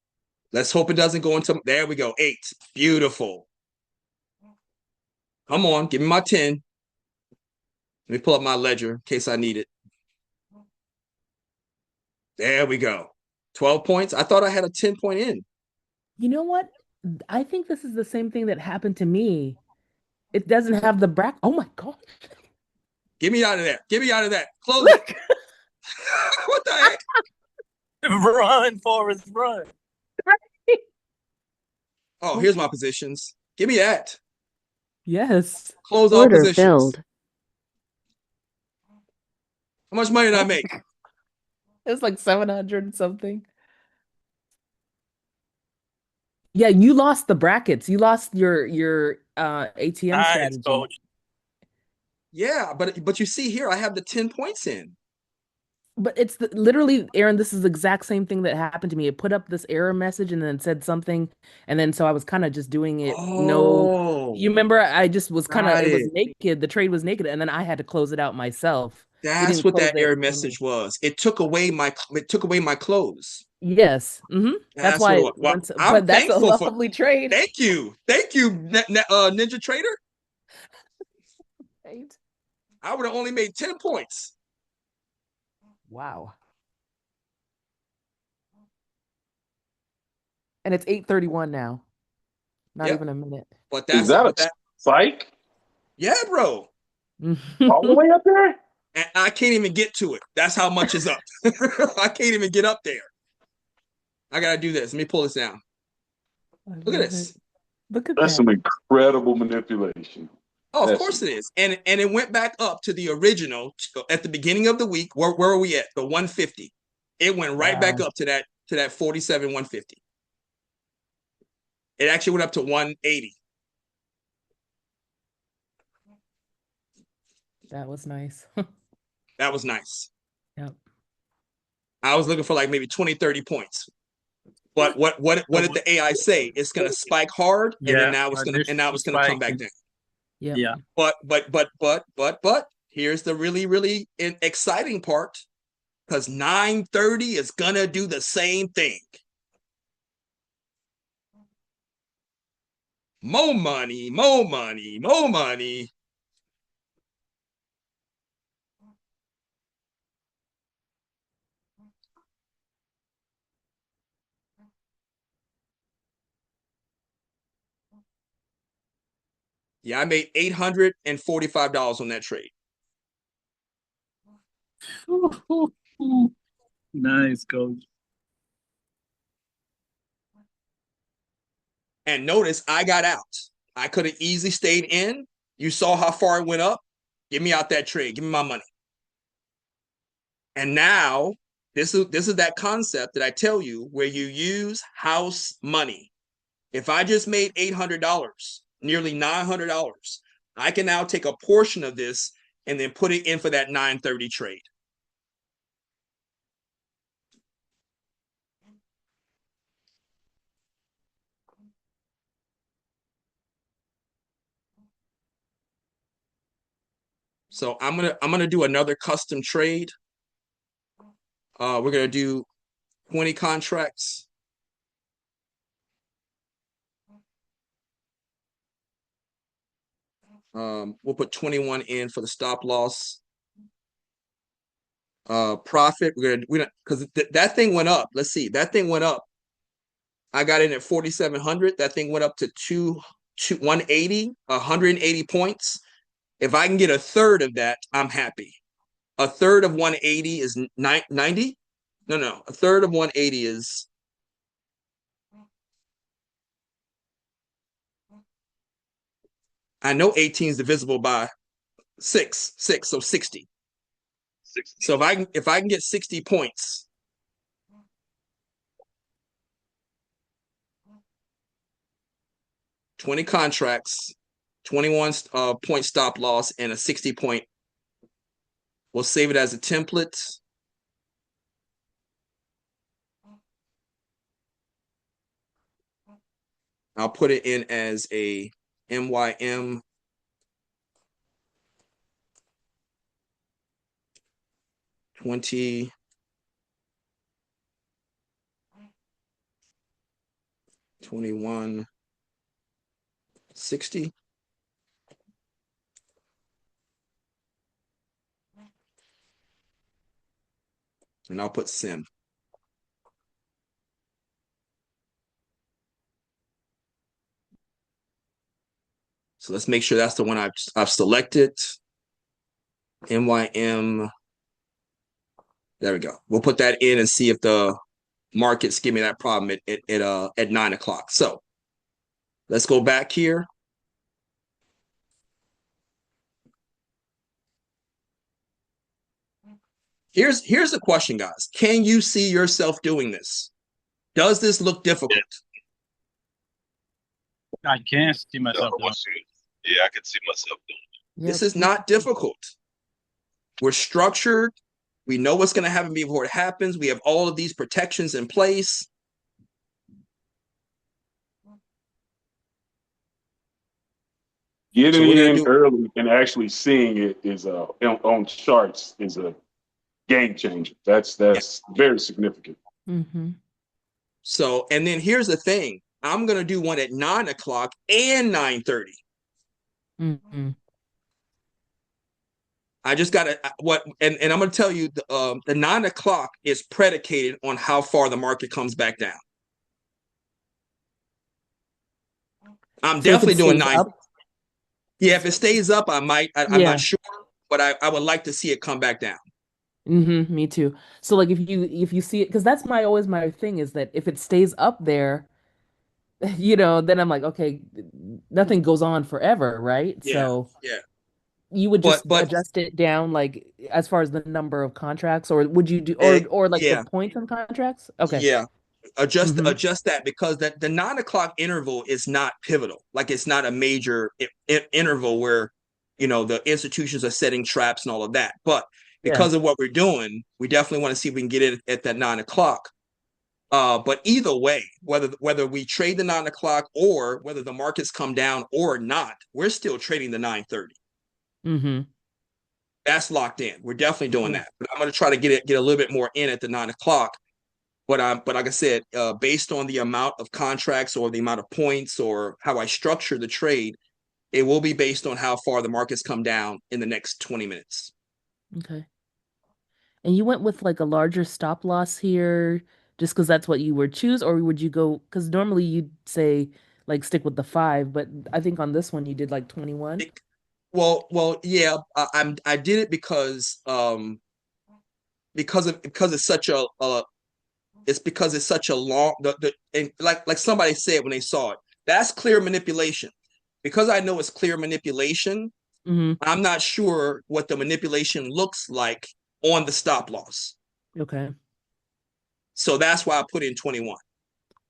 Let's hope it doesn't go into. There we go. 8. Beautiful. Come on, give me my 10. Let me pull up my ledger in case I need it. There we go. 12 points. I thought I had a 10-point in. You know what? I think this is the same thing that happened to me. It doesn't have the bracket. Oh my gosh. Get me out of there. Get me out of that. Close it. Look. What the heck? Run, Forrest, run. Oh, here's my positions. Give me that. Yes. Close all Order positions. filled. How much money did I make? It's like 700 something. Yeah, you lost the brackets. You lost your ATM Nice, strategy. coach. Yeah, but you see here, I have the 10 points in. But it's literally, Aaron, this is the exact same thing that happened to me. It put up this error message and then said something, and then so I was kind of just doing it. No, Oh, you remember I just was kind of, got it was it. naked. The trade was naked, and then I had to close it out myself. It That's didn't what close that it error for me. message was. It took away my clothes. Yes. That's That's why what it it was. Well, went I'm but that's a thankful for. lovely trade. Thank you, Ninja Trader. Right? I would have only made 10 points. Wow. And it's 8:31 now. Not Yep. even a minute. But Is that's that but a that. spike Yeah, bro. all the way up there? And I can't even get to it. That's how much is up. I can't even get up there. I gotta do this. Let me pull this down. I Look at love this. it. Look at That's that. some incredible manipulation. Oh, of That's course it is. And it went back up to the original at the beginning of the week. Where are we at? The 150. It went right back Wow. up to that 47 150. It actually went up to 180. That was nice. That was nice. Yep. I was looking for like maybe 20, 30 points. But what did the AI say? It's gonna spike hard, and then now it's gonna come back down. Yep. Yeah. But here's the really, really exciting part, because 930 is gonna do the same thing. More money, more money, more money. Yeah, I made $845 on that trade. Nice, coach. And notice I got out. I could have easily stayed in. You saw how far it went up. Get me out that trade. Give me my money. And now this is that concept that I tell you where you use house money. If I just made $800, nearly $900, I can now take a portion of this and then put it in for that 930 trade. So I'm gonna do another custom trade. We're gonna do 20 contracts. We'll put 21 in for the stop loss. Profit, we're gonna because that thing went up. Let's see, that thing went up I got in at 4,700. That thing went up to 180, 180 points. If I can get a third of that, I'm happy. A third of 180 is 90. No. A third of 180 is I know 18 is divisible by six, so 60. 60. So if I can get 60 points, $20 contracts, 21 point stop loss, and a 60 point. We'll save it as a template. I'll put it in as a MYM 20 2160. And I'll put sim. So let's make sure that's the one I've selected. MYM. There we go. We'll put that in and see if the markets give me that problem at 9 o'clock. So let's go back here. Here's the question, guys. Can you see yourself doing this? Does this look difficult? I can't see myself No, doing yeah, I can see myself doing it. This is not difficult. We're structured. We know what's going to happen before it happens. We have all of these protections in place. Getting we're gonna in early and actually seeing it is on charts is a game changer. That's very significant. Mm-hmm. So, and then here's the thing. I'm going to do one at 9 o'clock and 9:30. Mm-hmm. I just got to and I'm going to tell you the 9 o'clock is predicated on how far the market comes back down. I'm So if definitely it doing stays 9. up? Yeah, if it stays up, I'm Yeah. not sure, but I would like to see it come back down. Mm-hmm, me too. So like if you see it, because that's always my thing is that if it stays up there, then I'm like, okay, nothing goes on forever, right? Yeah, So yeah. you would But just adjust it down like as far as the number of contracts, or would you do or like the yeah, points on contracts? Okay. yeah. Adjust Mm-hmm. that because the 9 o'clock interval is not pivotal. Like it's not a major interval where the institutions are setting traps and all of that. But Yeah. because of what we're doing, we definitely want to see if we can get it at that 9 o'clock. But either way, whether we trade the 9 o'clock or whether the markets come down or not, we're still trading the 9:30. Mm-hmm. That's locked in. We're definitely doing Yeah. that. But I'm going to try to get a little bit more in at the 9 o'clock. But like I said, based on the amount of contracts or the amount of points or how I structure the trade, it will be based on how far the markets come down in the next 20 minutes. Okay. And you went with like a larger stop loss here just because that's what you would choose, or would you go, because normally you'd say like stick with the 5, but I think on this one you did like 21. Well, yeah, I did it because it's such a because it's such a long and like somebody said when they saw it, that's clear manipulation. Because I know it's clear manipulation, Mm-hmm. I'm not sure what the manipulation looks like on the stop loss. Okay. So that's why I put in 21.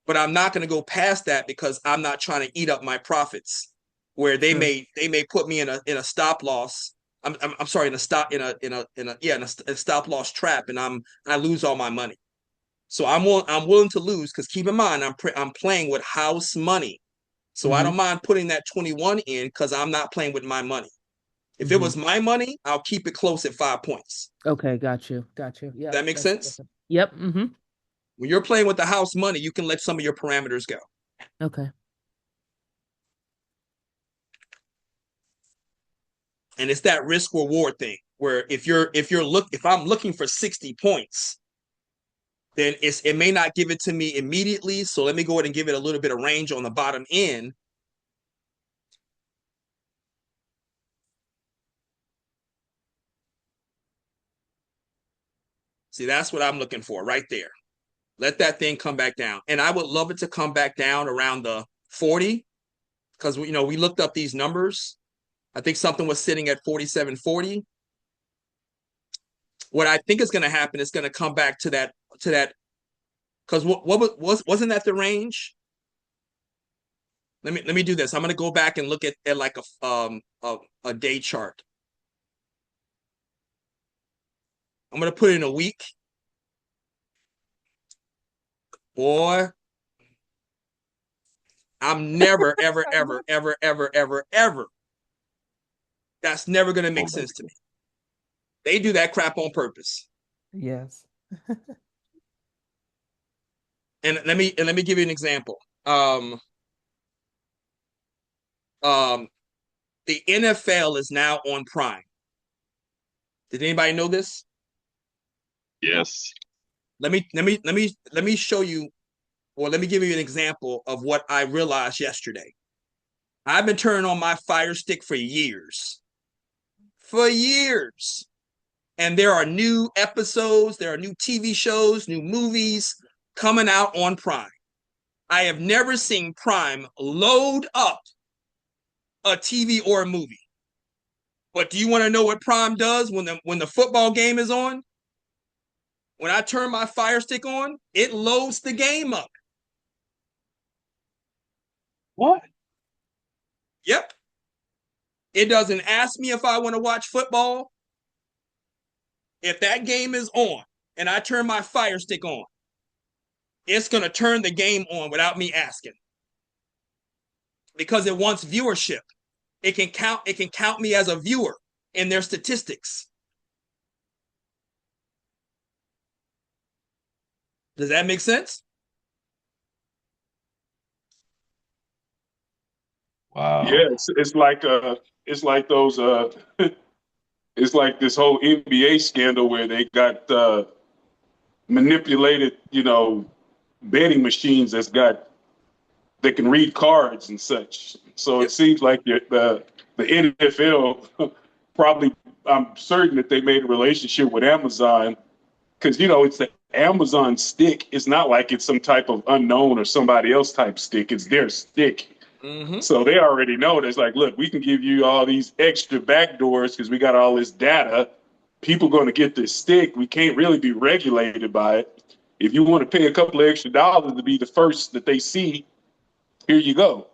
But I'm not going to go past that because I'm not trying to eat up my profits where they Sure. may put me in a stop loss. I'm sorry, in a stop loss trap, and I lose all my money. So I'm willing to lose because keep in mind I'm playing with house money. So I don't mind putting that 21 in because I'm not playing with my money. If it was my money, I'll keep it close at 5 points. Okay, got you. Yeah, That makes sense? different. Yep. Mm-hmm. When you're playing with the house money, you can let some of your parameters go. Okay. And it's that risk reward thing where if I'm looking for 60 points, then it may not give it to me immediately. So let me go ahead and give it a little bit of range on the bottom end. See, that's what I'm looking for right there. Let that thing come back down. And I would love it to come back down around the 40 because, you know, we looked up these numbers. I think something was sitting at 47.40. What I think is going to happen is going to come back to that because wasn't that the range? Let me do this. I'm going to go back and look at like a day chart. I'm going to put in a week. Boy, I'm never, ever, ever, ever, ever, ever, ever. That's never going to make sense to me. They do that crap on purpose. Yes. And let me give you an example. The NFL is now on Prime. Did anybody know this? Yes. Let me show you, or let me give you an example of what I realized yesterday. I've been turning on my Fire Stick for years. For years. And there are new episodes, there are new TV shows, new movies coming out on Prime. I have never seen Prime load up a TV or a movie. But do you want to know what Prime does when the football game is on? When I turn my Fire Stick on, it loads the game up. What? Yep. It doesn't ask me if I want to watch football. If that game is on and I turn my Fire Stick on, it's going to turn the game on without me asking. Because it wants viewership. It can count me as a viewer in their statistics. Does that make sense? Wow. Yeah, it's like those it's like this whole NBA scandal where they got manipulated, betting machines that can read cards and such. So it seems like the NFL probably, I'm certain that they made a relationship with Amazon because it's the Amazon stick. It's not like it's some type of unknown or somebody else type stick. It's their stick. Mm-hmm. So they already know it's like, look, we can give you all these extra backdoors because we got all this data. People going to get this stick. We can't really be regulated by it. If you want to pay a couple of extra dollars to be the first that they see, here you go.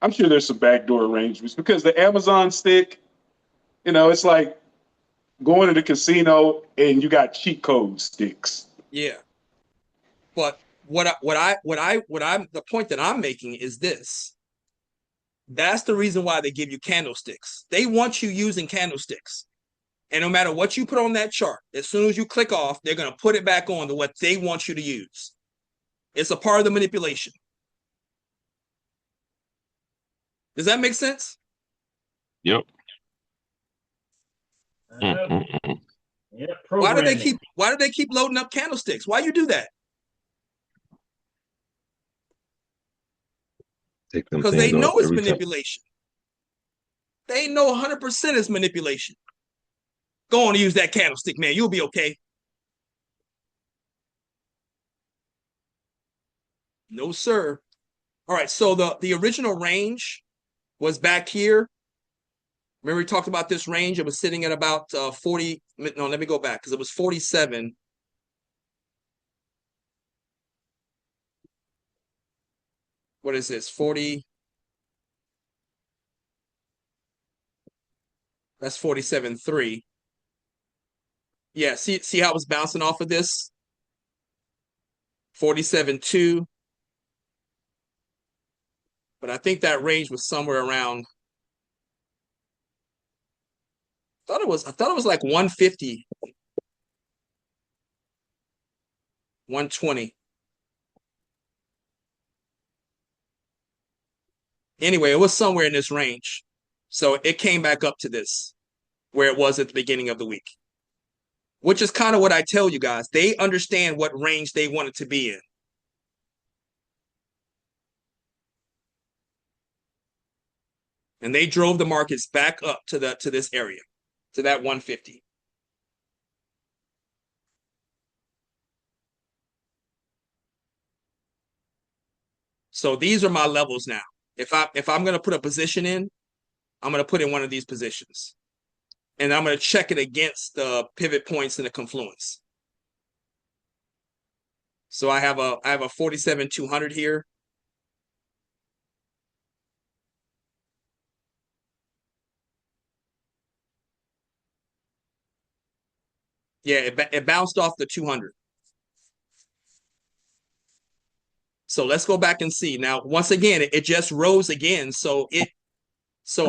I'm sure there's some backdoor arrangements because the Amazon stick, it's like going to the casino and you got cheat code sticks. Yeah. But the point that I'm making is this. That's the reason why they give you candlesticks. They want you using candlesticks. And no matter what you put on that chart, as soon as you click off, they're going to put it back on to what they want you to use. It's a part of the manipulation. Does that make sense? Yep. Yeah. Why do they keep loading up candlesticks? Why you do that? Because they know it's manipulation. They know 100% it's manipulation. Go on and use that candlestick, man. You'll be okay. No, sir. All right, so the original range was back here. Remember we talked about this range? It was sitting at about 40. No, let me go back because it was 47. What is this? 40. That's 47.3. Yeah, see how it was bouncing off of this? 47.2. But I think that range was somewhere around. I thought it was like 150. 120. Anyway, it was somewhere in this range. So it came back up to this, where it was at the beginning of the week. which is kind of what I tell you guys. They understand what range they want it to be in. And they drove the markets back up to this area, to that 150. So these are my levels now. If I'm going to put a position in, I'm going to put in one of these positions. And I'm going to check it against the pivot points in the confluence. So I have a 47,200 here. Yeah, it bounced off the 200. So let's go back and see. Now, once again, it just rose again. So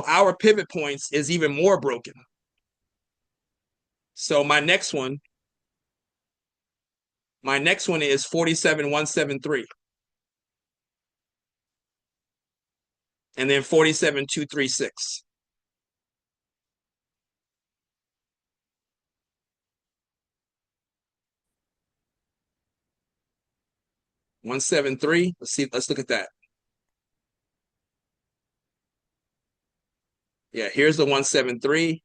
our pivot points is even more broken. So my next one is 47,173. And then 47,236. $173. Let's look at that. Yeah, here's the 173.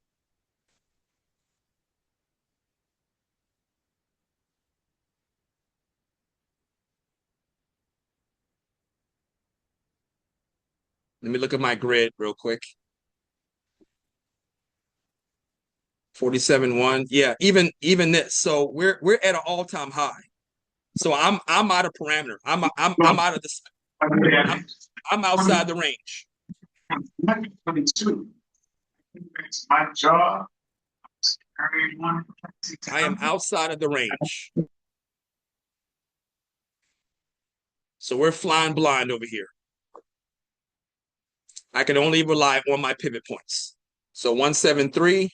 Let me look at my grid real quick. 47.1. Yeah, even this. So we're at an all-time high. So I'm out of parameter. I'm out of this. I'm outside the range. My job. I am outside of the range. So we're flying blind over here. I can only rely on my pivot points. So 173.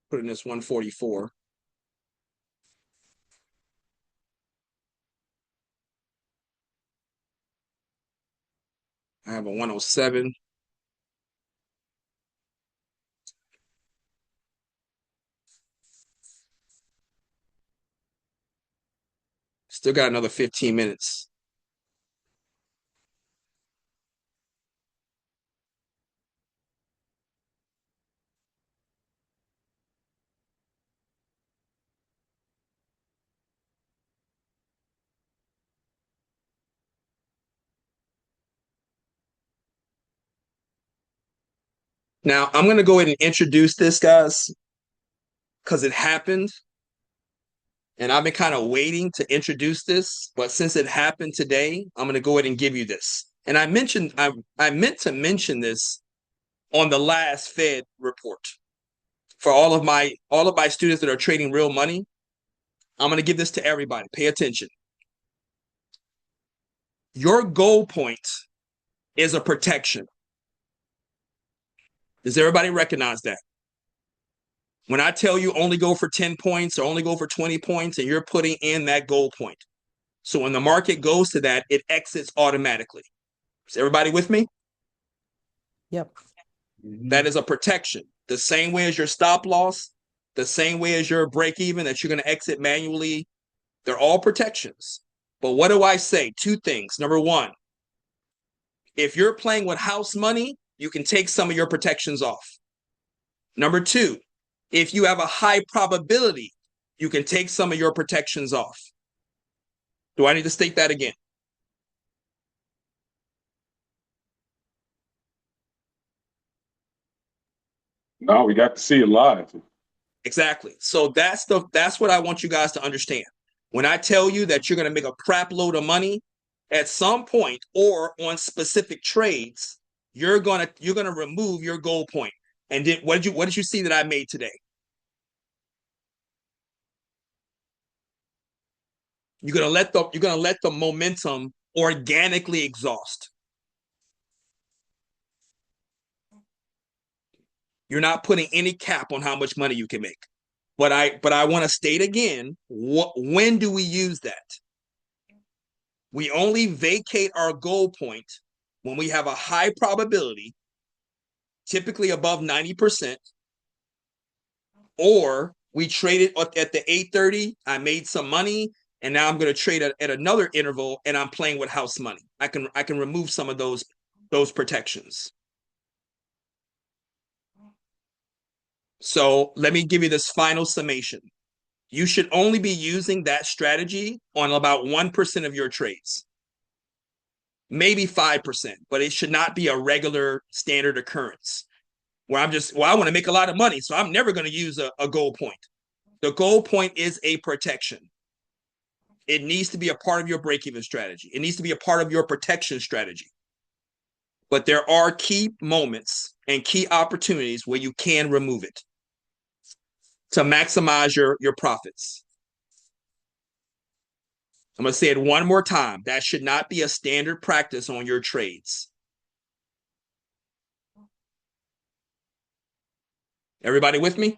Put in this 144. I have a 107. Still got another 15 minutes. Now, I'm going to go ahead and introduce this, guys, because it happened. And I've been kind of waiting to introduce this, but since it happened today, I'm going to go ahead and give you this. And I meant to mention this on the last Fed report. For all of my students that are trading real money, I'm going to give this to everybody. Pay attention. Your goal point is a protection. Does everybody recognize that? When I tell you only go for 10 points or only go for 20 points and you're putting in that goal point. So when the market goes to that, it exits automatically. Is everybody with me? Yep. That is a protection. The same way as your stop loss, the same way as your break even that you're going to exit manually. They're all protections. But what do I say? Two things. Number one, if you're playing with house money, you can take some of your protections off. Number two, if you have a high probability, you can take some of your protections off. Do I need to state that again? No, we got to see it live. Exactly. So that's what I want you guys to understand. When I tell you that you're going to make a crap load of money at some point or on specific trades, you're going to remove your goal point. And then what did you see that I made today? You're going to let the momentum organically exhaust. You're not putting any cap on how much money you can make. But I want to state again, when do we use that? We only vacate our goal point when we have a high probability, typically above 90%, or we traded at the 8:30, I made some money, and now I'm going to trade at another interval, and I'm playing with house money. I can remove some of those protections. So let me give you this final summation. You should only be using that strategy on about 1% of your trades. Maybe 5%, but it should not be a regular standard occurrence where I want to make a lot of money, so I'm never going to use a goal point. The goal point is a protection. It needs to be a part of your break-even strategy. It needs to be a part of your protection strategy. But there are key moments and key opportunities where you can remove it to maximize your profits. I'm going to say it one more time. That should not be a standard practice on your trades. Everybody with me?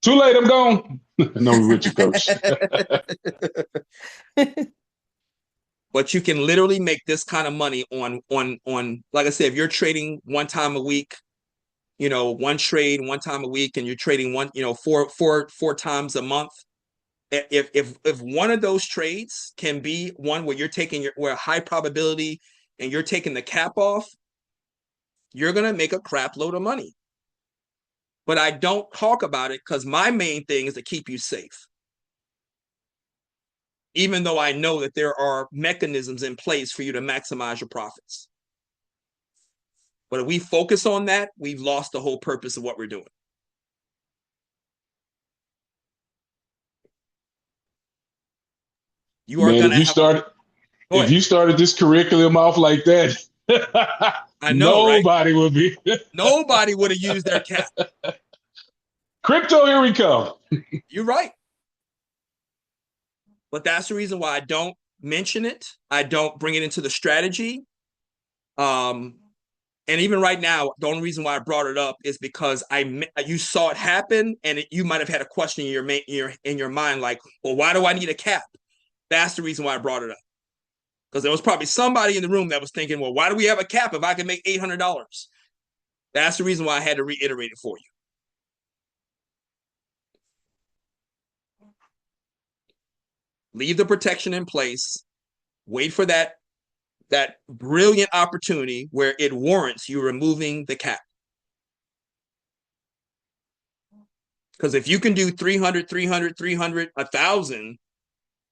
Too late, I'm gone. No, we're with you, coach. But you can literally make this kind of money on like I said, if you're trading one time a week, one trade one time a week, and you're trading four times a month. If one of those trades can be one where you're taking where high probability and you're taking the cap off, you're gonna make a crap load of money. But I don't talk about it because my main thing is to keep you safe. Even though I know that there are mechanisms in place for you to maximize your profits. But if we focus on that, we've lost the whole purpose of what we're doing. You are Man, gonna if you started this curriculum off like that, I know, nobody right? would be. Nobody would have used their cap. Crypto, here we come. You're right. But that's the reason why I don't mention it. I don't bring it into the strategy. And even right now, the only reason why I brought it up is because you saw it happen, and you might have had a question in your mind, like, well, why do I need a cap? That's the reason why I brought it up. Because there was probably somebody in the room that was thinking, well, why do we have a cap if I can make $800? That's the reason why I had to reiterate it for you. Leave the protection in place. Wait for that brilliant opportunity where it warrants you removing the cap. Because if you can do 300, 300, 300, 1,000,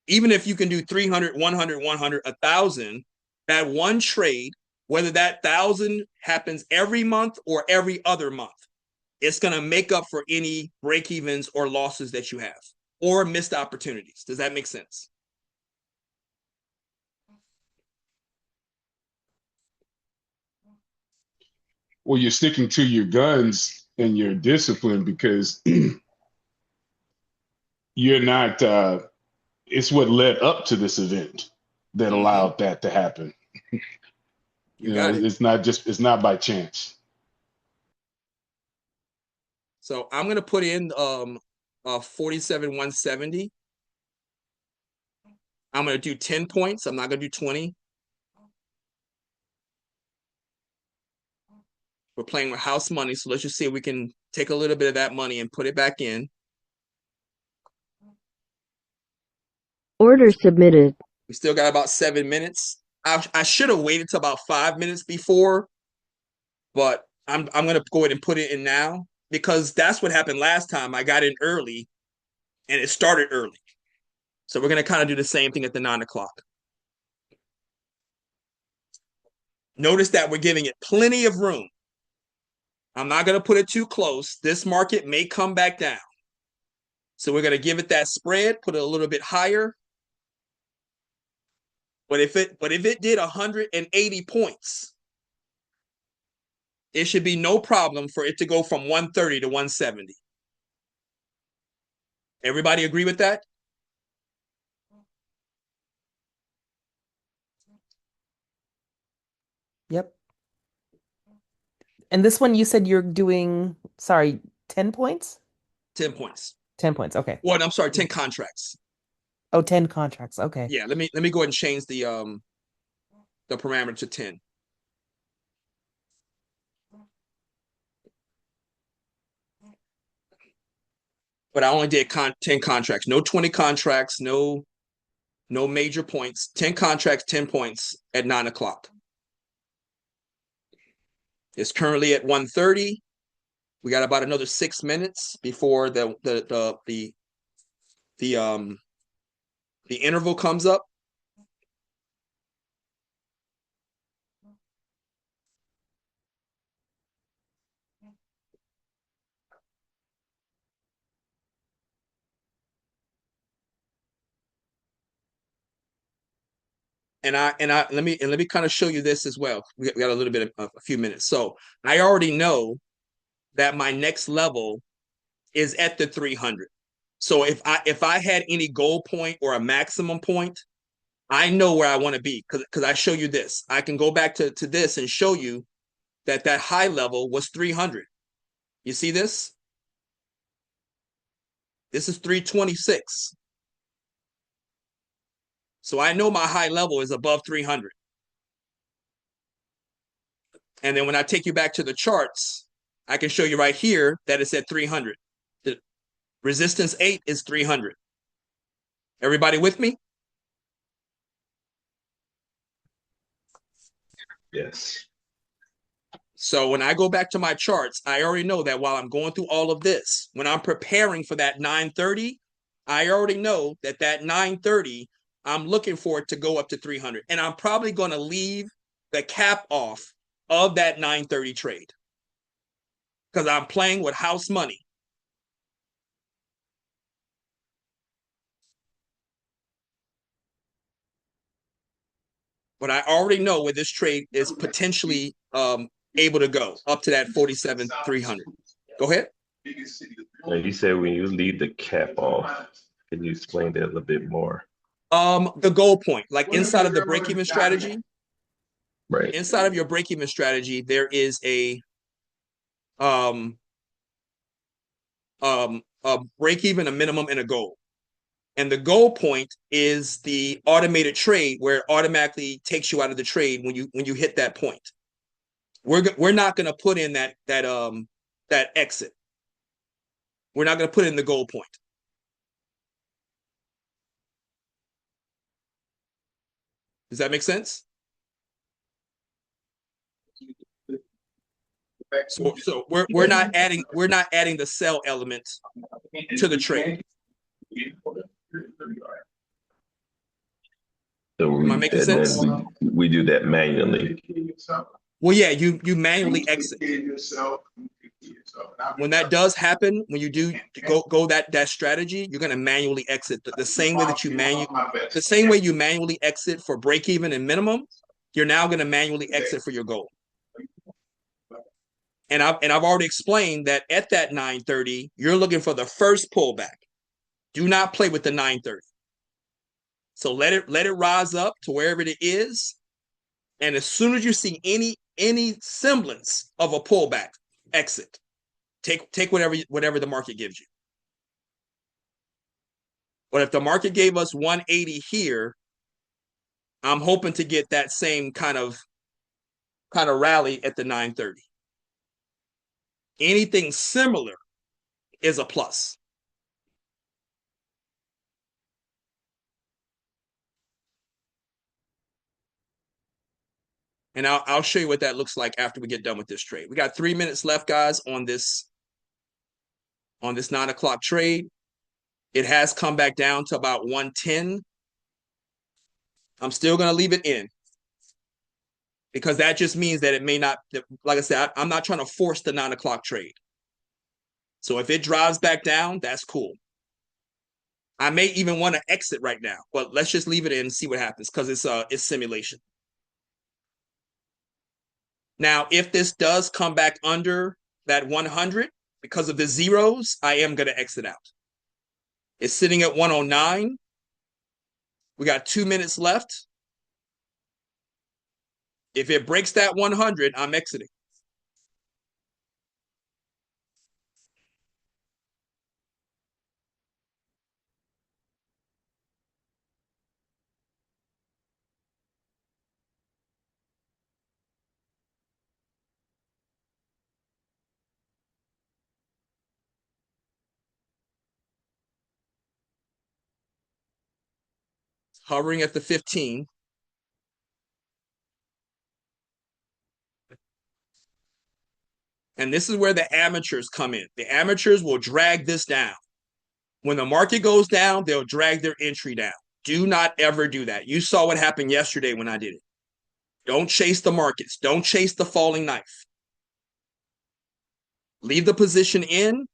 even if you can do 300, 100, 100, 1,000, that one trade, whether that 1,000 happens every month or every other month, it's going to make up for any break-evens or losses that you have or missed opportunities. Does that make sense? Well, you're sticking to your guns and your discipline because you're not, it's what led up to this event that allowed that to happen. You got it. It's not by chance. So I'm going to put in 47,170. I'm going to do 10 points. I'm not going to do 20. We're playing with house money, so let's just see if we can take a little bit of that money and put it back in. Order submitted. We still got about 7 minutes. I should have waited till about 5 minutes before, but I'm going to go ahead and put it in now because that's what happened last time. I got in early, and it started early. So we're going to kind of do the same thing at the 9 o'clock. Notice that we're giving it plenty of room. I'm not going to put it too close. This market may come back down. So we're going to give it that spread, put it a little bit higher. But if it did 180 points, it should be no problem for it to go from 130 to 170. Everybody agree with that? Yep. And this one you said you're doing, sorry, 10 points? 10 points. 10 points. Okay. Well, I'm sorry, 10 contracts. Oh, 10 contracts. Okay. Yeah, let me go ahead and change the parameter to 10. But I only did 10 contracts. No 20 contracts, no major points. 10 contracts, 10 points at 9 o'clock. It's currently at 1:30. We got about another 6 minutes before the interval comes up. And let me kind of show you this as well. We got a little bit of a few minutes. So I already know that my next level is at the 300. So if I had any goal point or a maximum point, I know where I want to be because I show you this. I can go back to this and show you that high level was 300. You see this? This is 326. So I know my high level is above 300. And then when I take you back to the charts, I can show you right here that it's at 300. The resistance 8 is 300. Everybody with me? Yes. So when I go back to my charts, I already know that while I'm going through all of this, when I'm preparing for that 930, I already know that 930, I'm looking for it to go up to 300. And I'm probably going to leave the cap off of that 930 trade because I'm playing with house money. But I already know where this trade is potentially able to go up to that 47,300. Go ahead. Now you said when you leave the cap off, can you explain that a little bit more? The goal point, like inside of the break-even strategy, Right. inside of your break-even strategy, there is a break-even, a minimum, and a goal. And the goal point is the automated trade where it automatically takes you out of the trade when you hit that point. We're not going to put in that exit. We're not going to put in the goal point. Does that make sense? So we're not adding the sell element to the trade. So Am I making sense? we do that manually. Well, yeah, you manually exit. When that does happen, when you do go that strategy, you're going to manually exit the same way that you manually exit for break even and minimum. You're now going to manually exit for your goal. And I've already explained that at that 930, you're looking for the first pullback. Do not play with the 930. So let it rise up to wherever it is, and as soon as you see any semblance of a pullback, exit. Take whatever the market gives you. But if the market gave us 180 here, I'm hoping to get that same kind of rally at the 930. Anything similar is a plus. And I'll show you what that looks like after we get done with this trade. We got 3 minutes left, guys, on this 9 o'clock trade. It has come back down to about 110. I'm still going to leave it in because that just means that it may not, like I said, I'm not trying to force the 9 o'clock trade. So if it drives back down, that's cool. I may even want to exit right now, but let's just leave it in and see what happens because it's simulation. Now, if this does come back under that 100 because of the zeros, I am going to exit out. It's sitting at 109. We got 2 minutes left. If it breaks that 100, I'm exiting. hovering at the 15. And this is where the amateurs come in. The amateurs will drag this down. When the market goes down, they'll drag their entry down. Do not ever do that. You saw what happened yesterday when I did it. Don't chase the markets. Don't chase the falling knife. Leave the position in.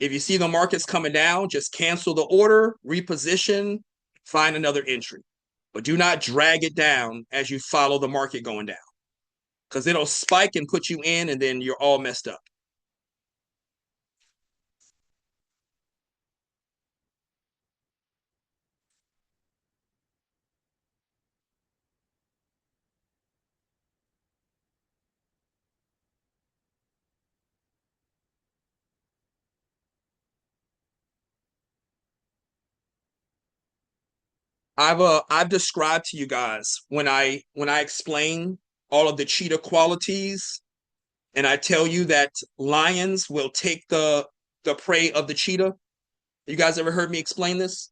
If you see the markets coming down, just cancel the order, reposition, find another entry. But do not drag it down as you follow the market going down, because it'll spike and put you in, and then you're all messed up. I've described to you guys when I explain all of the cheetah qualities, and I tell you that lions will take the prey of the cheetah. You guys ever heard me explain this?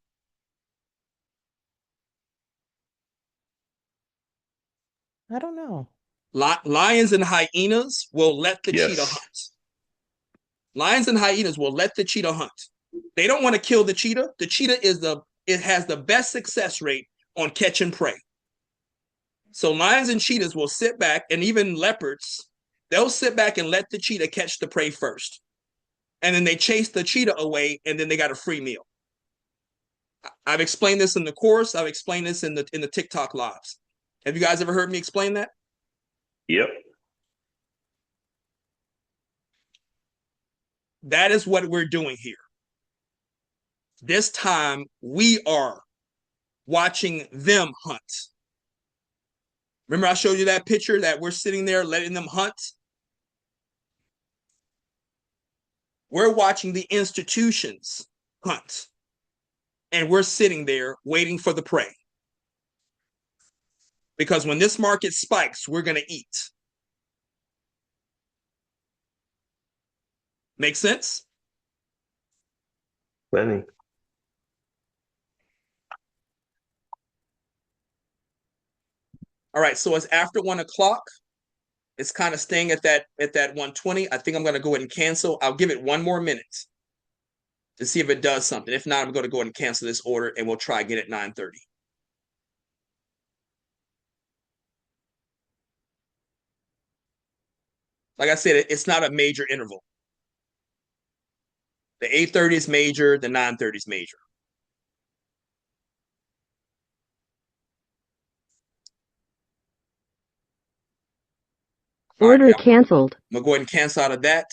I don't know. Lions and hyenas will let the cheetah Yes. hunt. Lions and hyenas will let the cheetah hunt. They don't want to kill the cheetah. The cheetah has the best success rate on catching prey. So lions and cheetahs will sit back, and even leopards, they'll sit back and let the cheetah catch the prey first. And then they chase the cheetah away, and then they got a free meal. I've explained this in the course. I've explained this in the TikTok lives. Have you guys ever heard me explain that? Yep. That is what we're doing here. This time, we are watching them hunt. Remember I showed you that picture that we're sitting there letting them hunt? We're watching the institutions hunt. And we're sitting there waiting for the prey. Because when this market spikes, we're going to eat. Make sense? Plenty. All right, so it's after 1 o'clock. It's kind of staying at that 120. I think I'm going to go ahead and cancel. I'll give it 1 more minute to see if it does something. If not, I'm going to go ahead and cancel this order, and we'll try again at 9:30. Like I said, it's not a major interval. The 8:30 is major, the 9:30 is major. All right, Order now canceled. I'm going to go ahead and cancel out of that.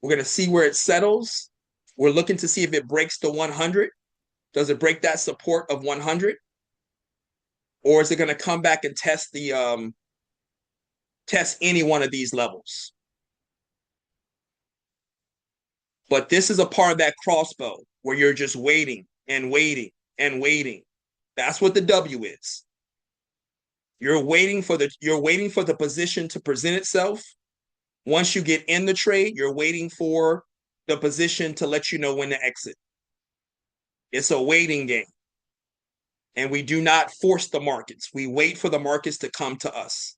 We're going to see where it settles. We're looking to see if it breaks the 100. Does it break that support of 100? Or is it going to come back and test any one of these levels? But this is a part of that crossbow where you're just waiting and waiting and waiting. That's what the W is. You're waiting for the position to present itself. Once you get in the trade, you're waiting for the position to let you know when to exit. It's a waiting game. And we do not force the markets. We wait for the markets to come to us.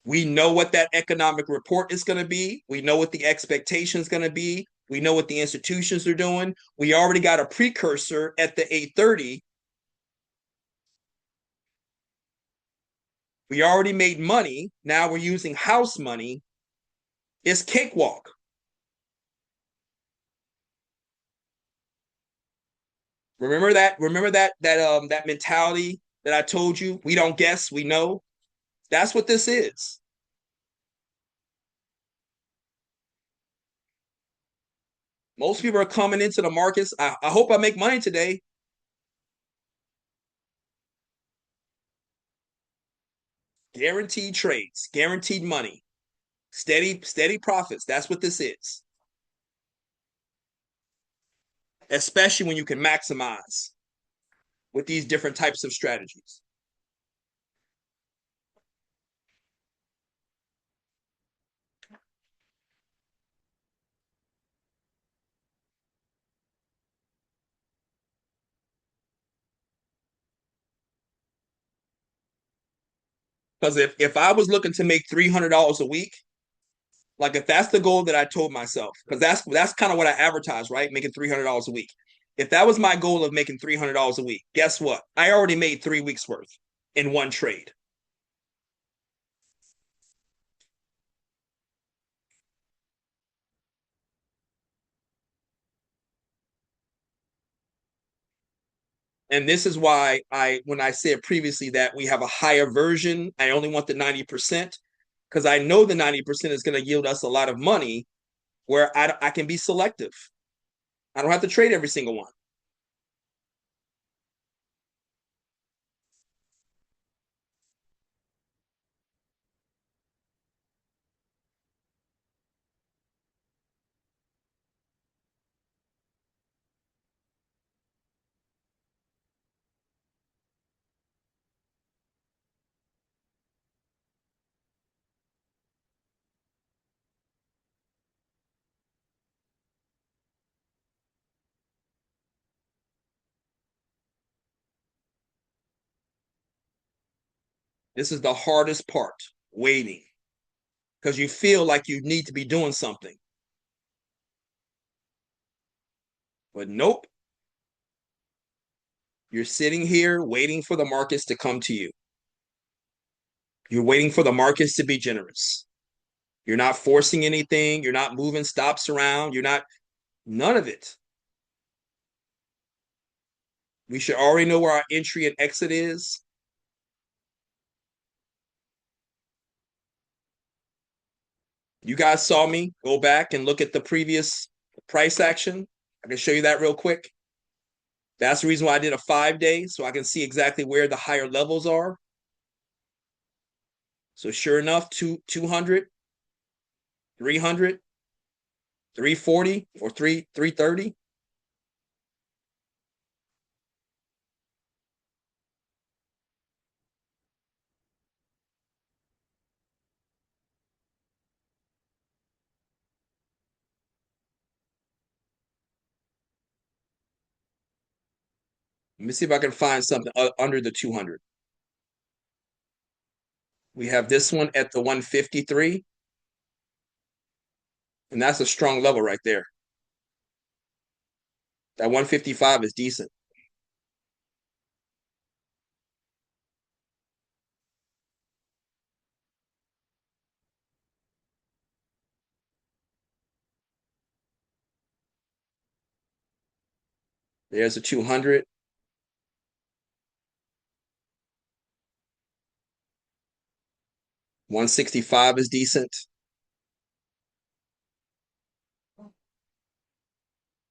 We know what that economic report is going to be. We know what the expectation is going to be. We know what the institutions are doing. We already got a precursor at the 8:30. We already made money. Now we're using house money. It's cakewalk. Remember that mentality that I told you? We don't guess, we know. That's what this is. Most people are coming into the markets. I hope I make money today. Guaranteed trades, guaranteed money, steady profits. That's what this is. Especially when you can maximize with these different types of strategies. Because if I was looking to make $300 a week, like if that's the goal that I told myself, because that's kind of what I advertise, right? Making $300 a week. If that was my goal of making $300 a week, guess what? I already made 3 weeks worth in one trade. And this is why when I said previously that we have a higher version, I only want the 90% because I know the 90% is going to yield us a lot of money where I can be selective. I don't have to trade every single one. This is the hardest part, waiting, because you feel like you need to be doing something. But nope. You're sitting here waiting for the markets to come to you. You're waiting for the markets to be generous. You're not forcing anything. You're not moving stops around. You're not, none of it. We should already know where our entry and exit is. You guys saw me go back and look at the previous price action. I can show you that real quick. That's the reason why I did a 5-day, so I can see exactly where the higher levels are. So sure enough, 200, 300, 340, or 330. Let me see if I can find something under the 200. We have this one at the 153. And that's a strong level right there. That 155 is decent. There's a 200. $165 is decent.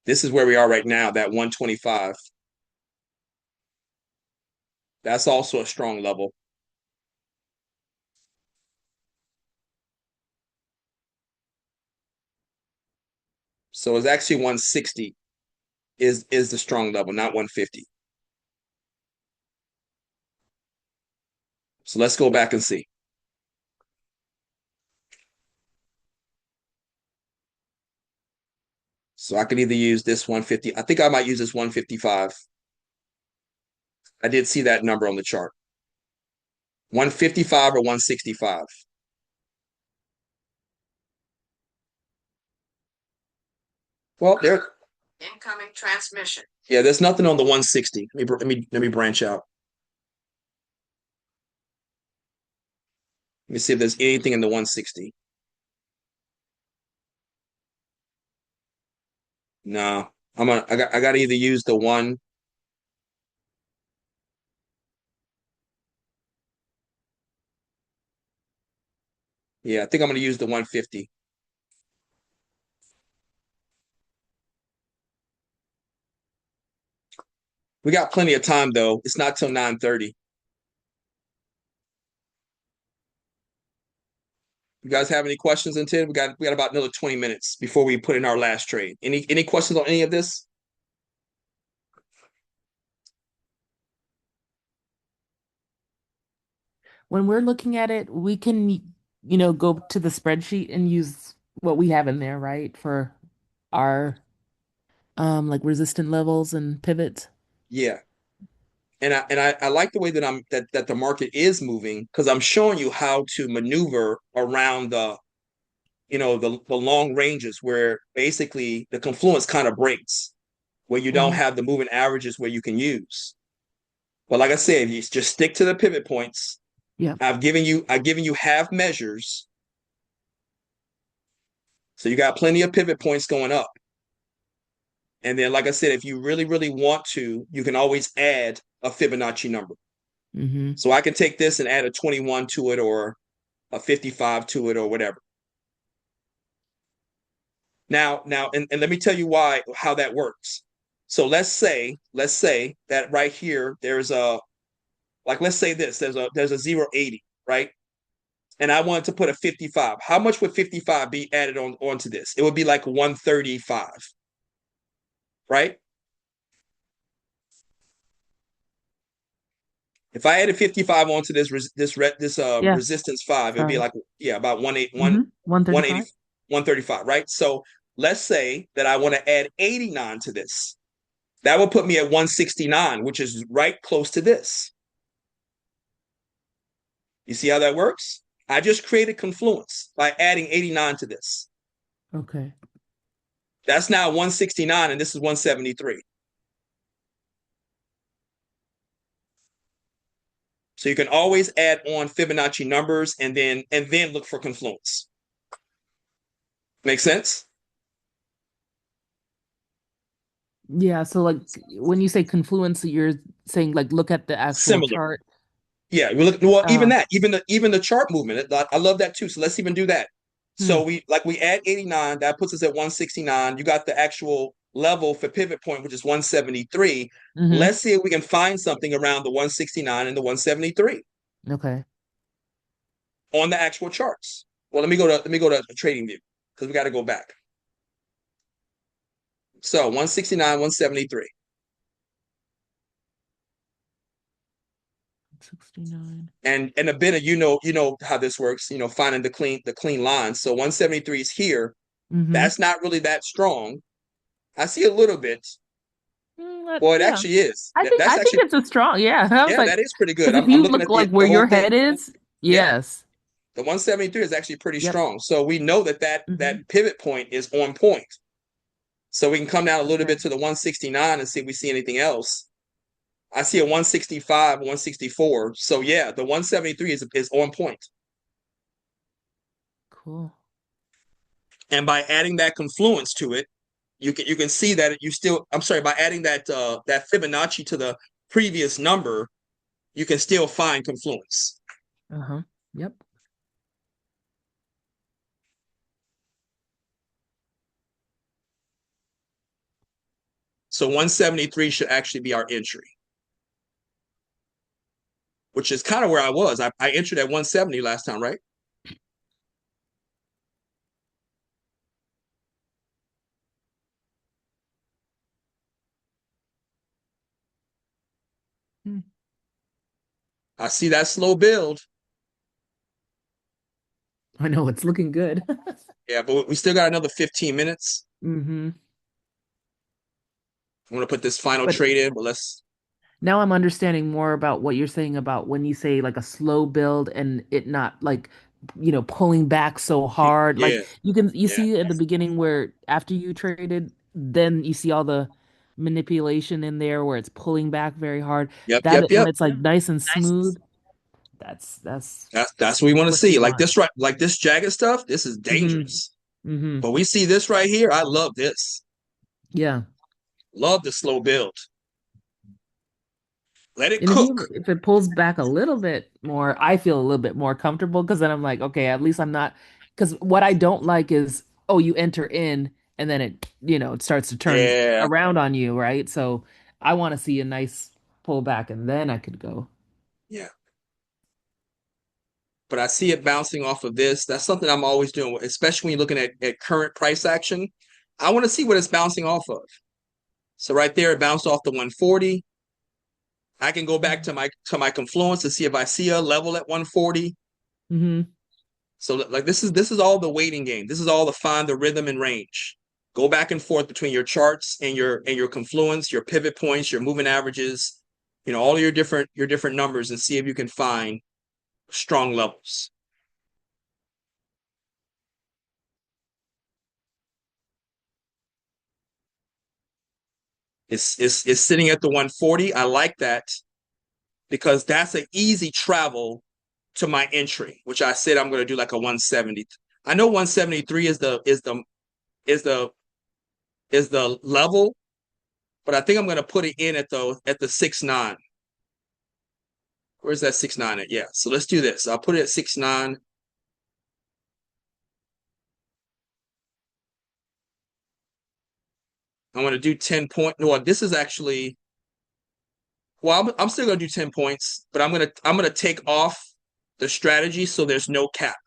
This is where we are right now, that 125. That's also a strong level. So it's actually 160 is the strong level, not 150. So let's go back and see. So I can either use this 150. I think I might use this 155. I did see that number on the chart. 155 or 165. Well, there. Incoming transmission. Yeah, there's nothing on the 160. Let me branch out. Let me see if there's anything in the 160. No, I got to either use the one. Yeah, I think I'm going to use the 150. We got plenty of time though. It's not till 9:30. You guys have any questions until we got about another 20 minutes before we put in our last trade. Any questions on any of this? When we're looking at it, we can, go to the spreadsheet and use what we have in there, right? For our like resistant levels and pivots. Yeah. I like the way that the market is moving, because I'm showing you how to maneuver around the long ranges where basically the confluence kind of breaks, where you don't have the moving averages where you can use. But like I said, you just stick to the pivot points. Yeah. I've given you half measures. So you got plenty of pivot points going up. And then, like I said, if you really, really want to, you can always add a Fibonacci number. Mm-hmm. So I can take this and add a 21 to it, or a 55 to it, or whatever. Now, and let me tell you how that works. So let's say that right here, there's a, like, let's say there's a 0.80, right? And I wanted to put a 55. How much would 55 be added onto this? It would be like 135, right? If I added 55 onto this resistance 5, it would be like, about 135, right? So let's say that I want to add 89 to this. That will put me at 169, which is right close to this. You see how that works? I just created confluence by adding 89 to this. Okay. That's now 169, and this is 173. So you can always add on Fibonacci numbers and then look for confluence. Make sense? Yeah, so like when you say confluence, you're saying like look at the actual Similar. chart. Yeah, even the chart movement. I love that too. So let's even do that. So we add 89, that puts us at 169. You got the actual level for pivot point, which is 173. Let's see if we can find something around the 169 and the 173. Okay. On the actual charts. Well, let me go to Trading View, because we got to go back. So 169, 173. 69. And a bit of you know how this works, finding the clean lines. So 173 is here. That's not really that strong. I see a little bit. Well, it actually is. I think it's a strong, that is pretty good. If you look like where your head is, yes. The 173 is actually pretty strong. So we know that pivot point is on point. So we can come down a little bit to the 169 and see if we see anything else. I see a 165, 164. So yeah, the 173 is on point. Cool. And by adding that confluence to it, you can see that by adding that Fibonacci to the previous number, you can still find confluence. Yep. So 173 should actually be our entry, which is kind of where I was. I entered at 170 last time, right? I see that slow build. I know, it's looking good. Yeah, but we still got another 15 minutes. Mm-hmm. I'm gonna put this final trade in, but let's. Now I'm understanding more about what you're saying about when you say like a slow build and it not like, pulling back so hard. Yeah. Like you see at the beginning where after you traded, then you see all the manipulation in there where it's pulling back very hard. Yep. When it's like nice and smooth. That's what we want to see. Like this, right? Like this jagged stuff. This is dangerous. But we see this right here. I love this. Yeah. Love the slow build. Let it cook. If it pulls back a little bit more, I feel a little bit more comfortable, because then I'm like, okay, at least I'm not. Because what I don't like is, you enter in and then it, it starts to turn around on you, right? So I want to see a nice pullback and then I could go. Yeah. But I see it bouncing off of this. That's something I'm always doing, especially when you're looking at current price action. I want to see what it's bouncing off of. So right there, it bounced off the 140. I can go back to my confluence to see if I see a level at 140. So like this is all the waiting game. This is all to find the rhythm and range. Go back and forth between your charts and your confluence, your pivot points, your moving averages, all your different numbers and see if you can find strong levels. It's sitting at the 140. I like that because that's an easy travel to my entry, which I said I'm going to do like a 170. I know 173 is the level, but I think I'm going to put it in at the 6.9. Where's that 6.9 at? Yeah. So let's do this. I'll put it at 6.9. I'm going to do 10 point. No, this is actually, well, I'm still going to do 10 points, but I'm going to take off the strategy so there's no cap.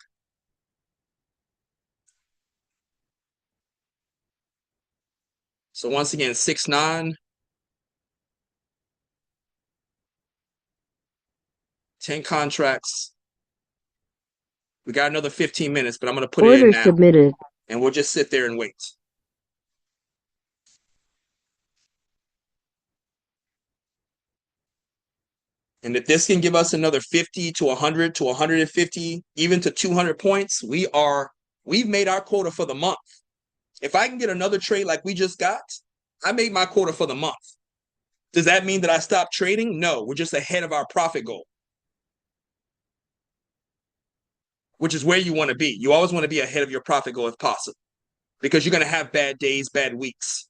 So once again, 6.9, 10 contracts. We got another 15 minutes, but I'm going to put it in Order now. submitted. And we'll just sit there and wait. And if this can give us another 50 to 100 to 150, even to 200 points, we've made our quota for the month. If I can get another trade like we just got, I made my quota for the month. Does that mean that I stopped trading? No, we're just ahead of our profit goal, which is where you want to be. You always want to be ahead of your profit goal if possible, because you're going to have bad days, bad weeks.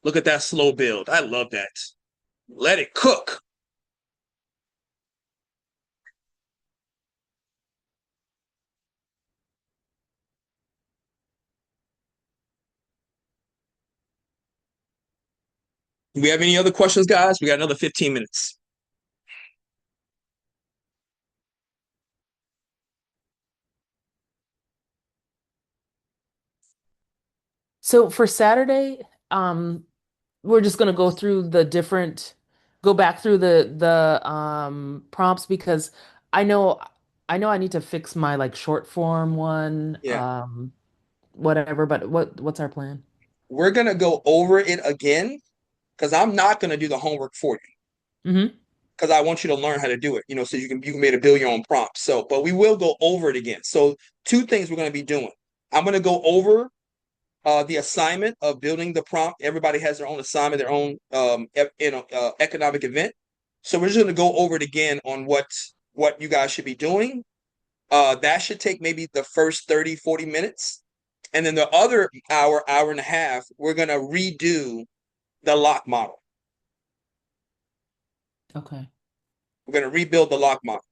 Look at that slow build. I love that. Let it cook. Do we have any other questions, guys? We got another 15 minutes. So for Saturday, we're just gonna go through go back through the prompts because I know I need to fix my like short form one, Yeah. whatever, but what's our plan? We're going to go over it again because I'm not going to do the homework for you. Mm-hmm. Because I want you to learn how to do it, so you can be able to build your own prompts. So, but we will go over it again. So, two things we're going to be doing. I'm going to go over the assignment of building the prompt. Everybody has their own assignment, their own economic event. So we're just going to go over it again on what you guys should be doing. That should take maybe the first 30, 40 minutes. And then the other hour and a half, we're going to redo the lock model. Okay. We're going to rebuild the lock model.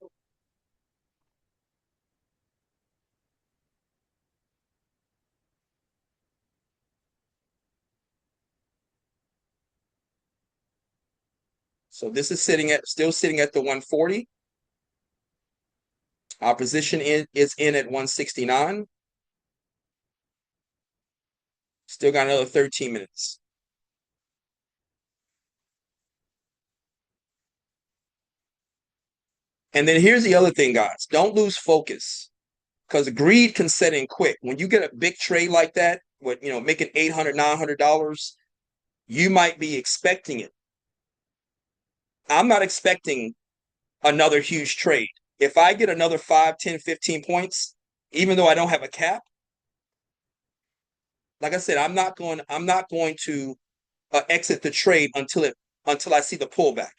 So this is still sitting at the 140. Our position is in at 169. Still got another 13 minutes. And then here's the other thing, guys. Don't lose focus because greed can set in quick. When you get a big trade like that, with making $800, $900, you might be expecting it. I'm not expecting another huge trade. If I get another 5, 10, 15 points, even though I don't have a cap, like I said, I'm not going to exit the trade until I see the pullback.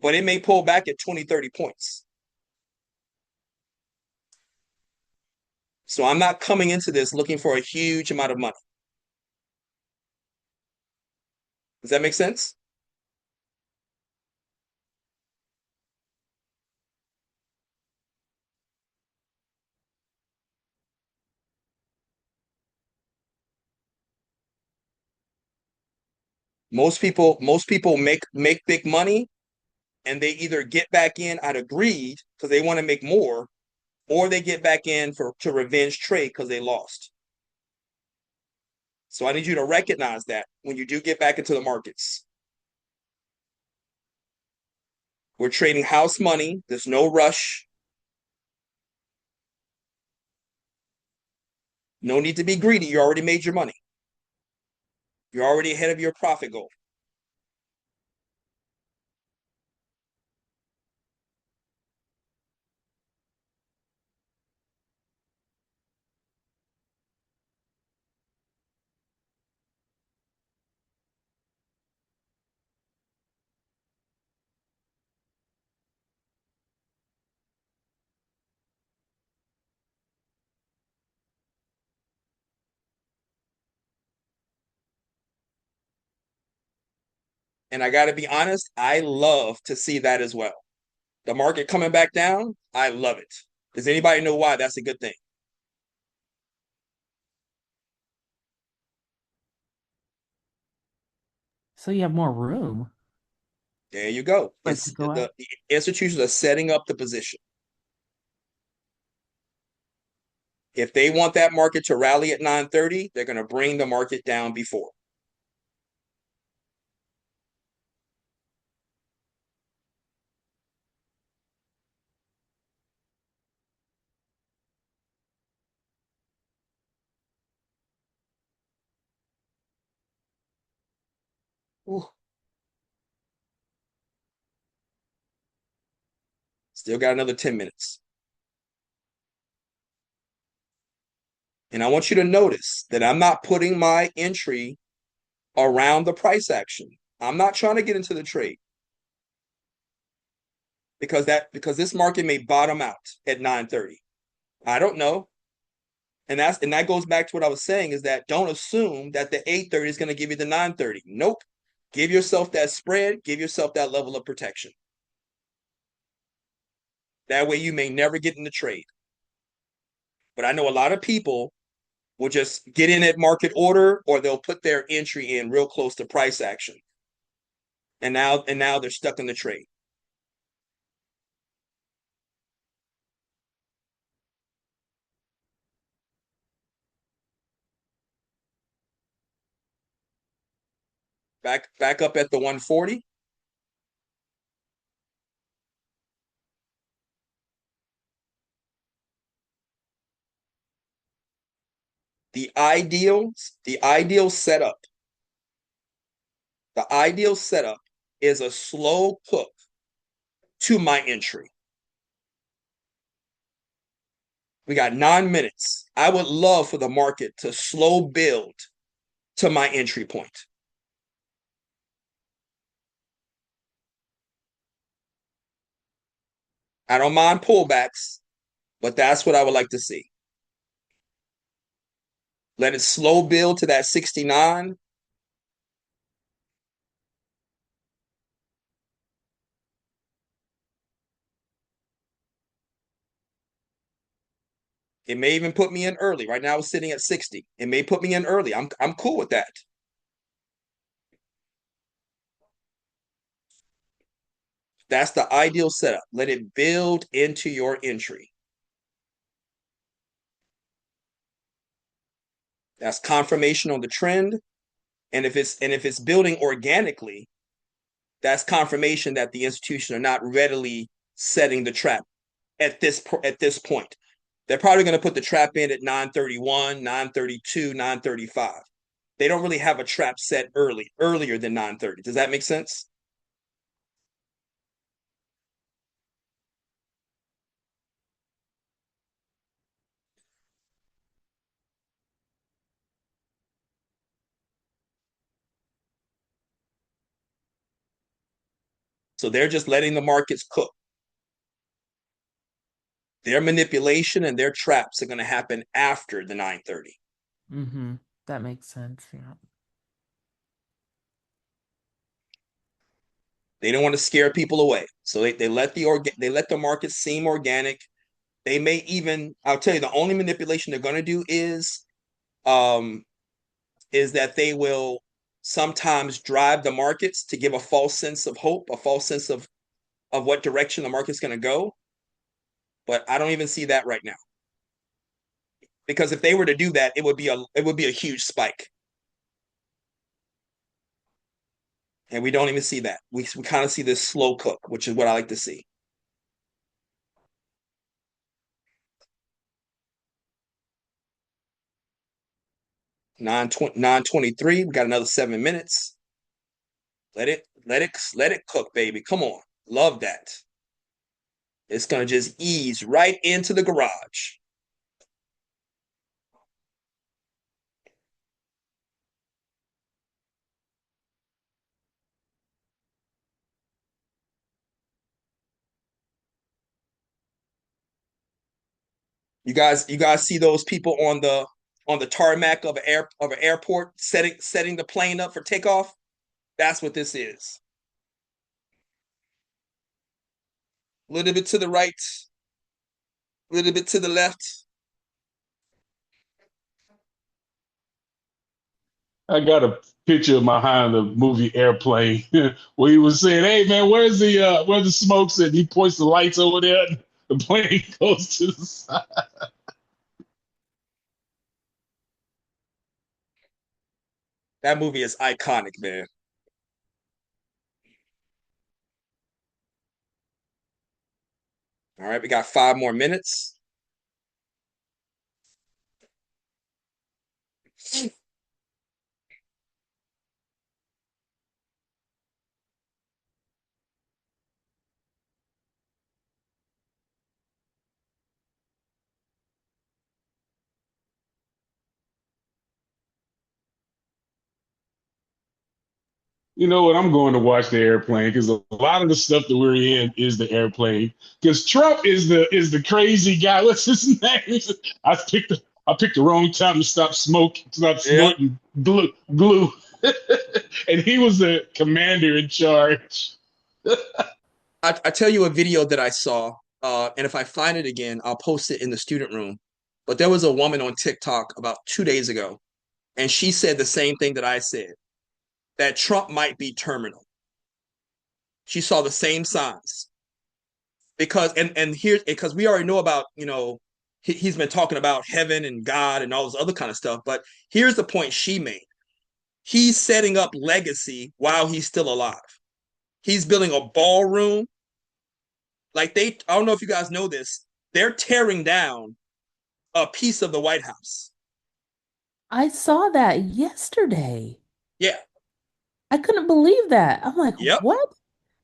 But it may pull back at 20, 30 points. So I'm not coming into this looking for a huge amount of money. Does that make sense? Most people make big money and they either get back in out of greed because they want to make more, or they get back in to revenge trade because they lost. So I need you to recognize that when you do get back into the markets. We're trading house money. There's no rush. No need to be greedy. You already made your money. You're already ahead of your profit goal. And I got to be honest, I love to see that as well. The market coming back down, I love it. Does anybody know why that's a good thing? So you have more room. There you go. Like It's to go the out. institutions are setting up the position. If they want that market to rally at 9:30, they're going to bring the market down before. Ooh. Still got another 10 minutes. And I want you to notice that I'm not putting my entry around the price action. I'm not trying to get into the trade because this market may bottom out at 9:30. I don't know. And that goes back to what I was saying is that don't assume that the 8:30 is going to give you the 9:30. Nope. Give yourself that spread, give yourself that level of protection. That way you may never get in the trade. But I know a lot of people will just get in at market order or they'll put their entry in real close to price action. And now they're stuck in the trade. Back up at the 140. The ideal setup is a slow cook to my entry. We got 9 minutes. I would love for the market to slow build to my entry point. I don't mind pullbacks, but that's what I would like to see. Let it slow build to that 69. It may even put me in early. Right now, it's sitting at 60. It may put me in early. I'm cool with that. That's the ideal setup. Let it build into your entry. That's confirmation on the trend. And if it's building organically, that's confirmation that the institution are not readily setting the trap at this point. They're probably going to put the trap in at 9:31, 9:32, 9:35. They don't really have a trap set earlier than 9:30. Does that make sense? So they're just letting the markets cook. Their manipulation and their traps are going to happen after the 9:30. Mm-hmm. That makes sense. Yeah. They don't want to scare people away. So they let the market seem organic. They may even, I'll tell you, the only manipulation they're going to do is that they will sometimes drive the markets to give a false sense of hope, a false sense of what direction the market's going to go. But I don't even see that right now. Because if they were to do that, it would be a huge spike. And we don't even see that. We kind of see this slow cook, which is what I like to see. 9:23. We got another 7 minutes. Let it cook, baby. Come on. Love that. It's gonna just ease right into the garage. You guys see those people on the tarmac of an airport setting the plane up for takeoff? That's what this is. A little bit to the right, a little bit to the left. I got a picture behind the movie Airplane where he was saying, "Hey man, where's the smokes?" And he points the lights over there. And the plane goes to the side. That movie is iconic, man. All right, we got 5 more minutes. You know what? I'm going to watch the Airplane because a lot of the stuff that we're in is the Airplane. Because Trump is the crazy guy. What's his name? I picked the wrong time to stop snorting glue. And he was the commander in charge. I tell you a video that I saw, and if I find it again, I'll post it in the student room. But there was a woman on TikTok about 2 days ago, and she said the same thing that I said, that Trump might be terminal. She saw the same signs. Because we already know about, he's been talking about heaven and God and all this other kind of stuff. But here's the point she made. He's setting up legacy while he's still alive. He's building a ballroom. I don't know if you guys know this, they're tearing down a piece of the White House. I saw that yesterday. Yeah. I couldn't believe that. I'm like, Yep. what?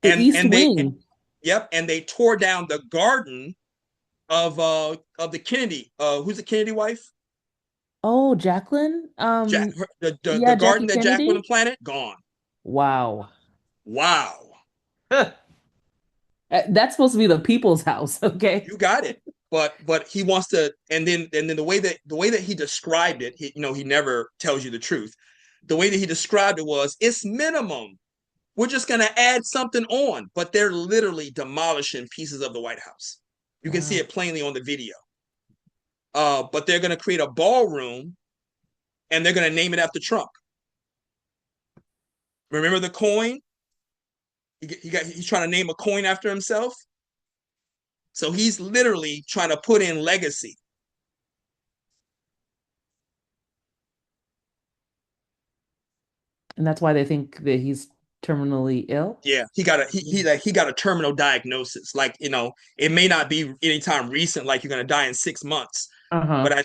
The East Wing. Yep, and they tore down the garden of the Kennedy. Who's the Kennedy wife? Oh, Jacqueline. The garden that Jacqueline planted, gone. Wow. That's supposed to be the people's house, okay? You got it. But he wants to, and then the way that he described it, he never tells you the truth. The way that he described it was, it's minimum. We're just going to add something on, but they're literally demolishing pieces of the White House. You can see it plainly on the video. But they're going to create a ballroom, and they're going to name it after Trump. Remember the coin? He's trying to name a coin after himself. So he's literally trying to put in legacy. And that's why they think that he's terminally ill. Yeah, he got a terminal diagnosis. It may not be anytime recent, like you're gonna die in 6 months. But I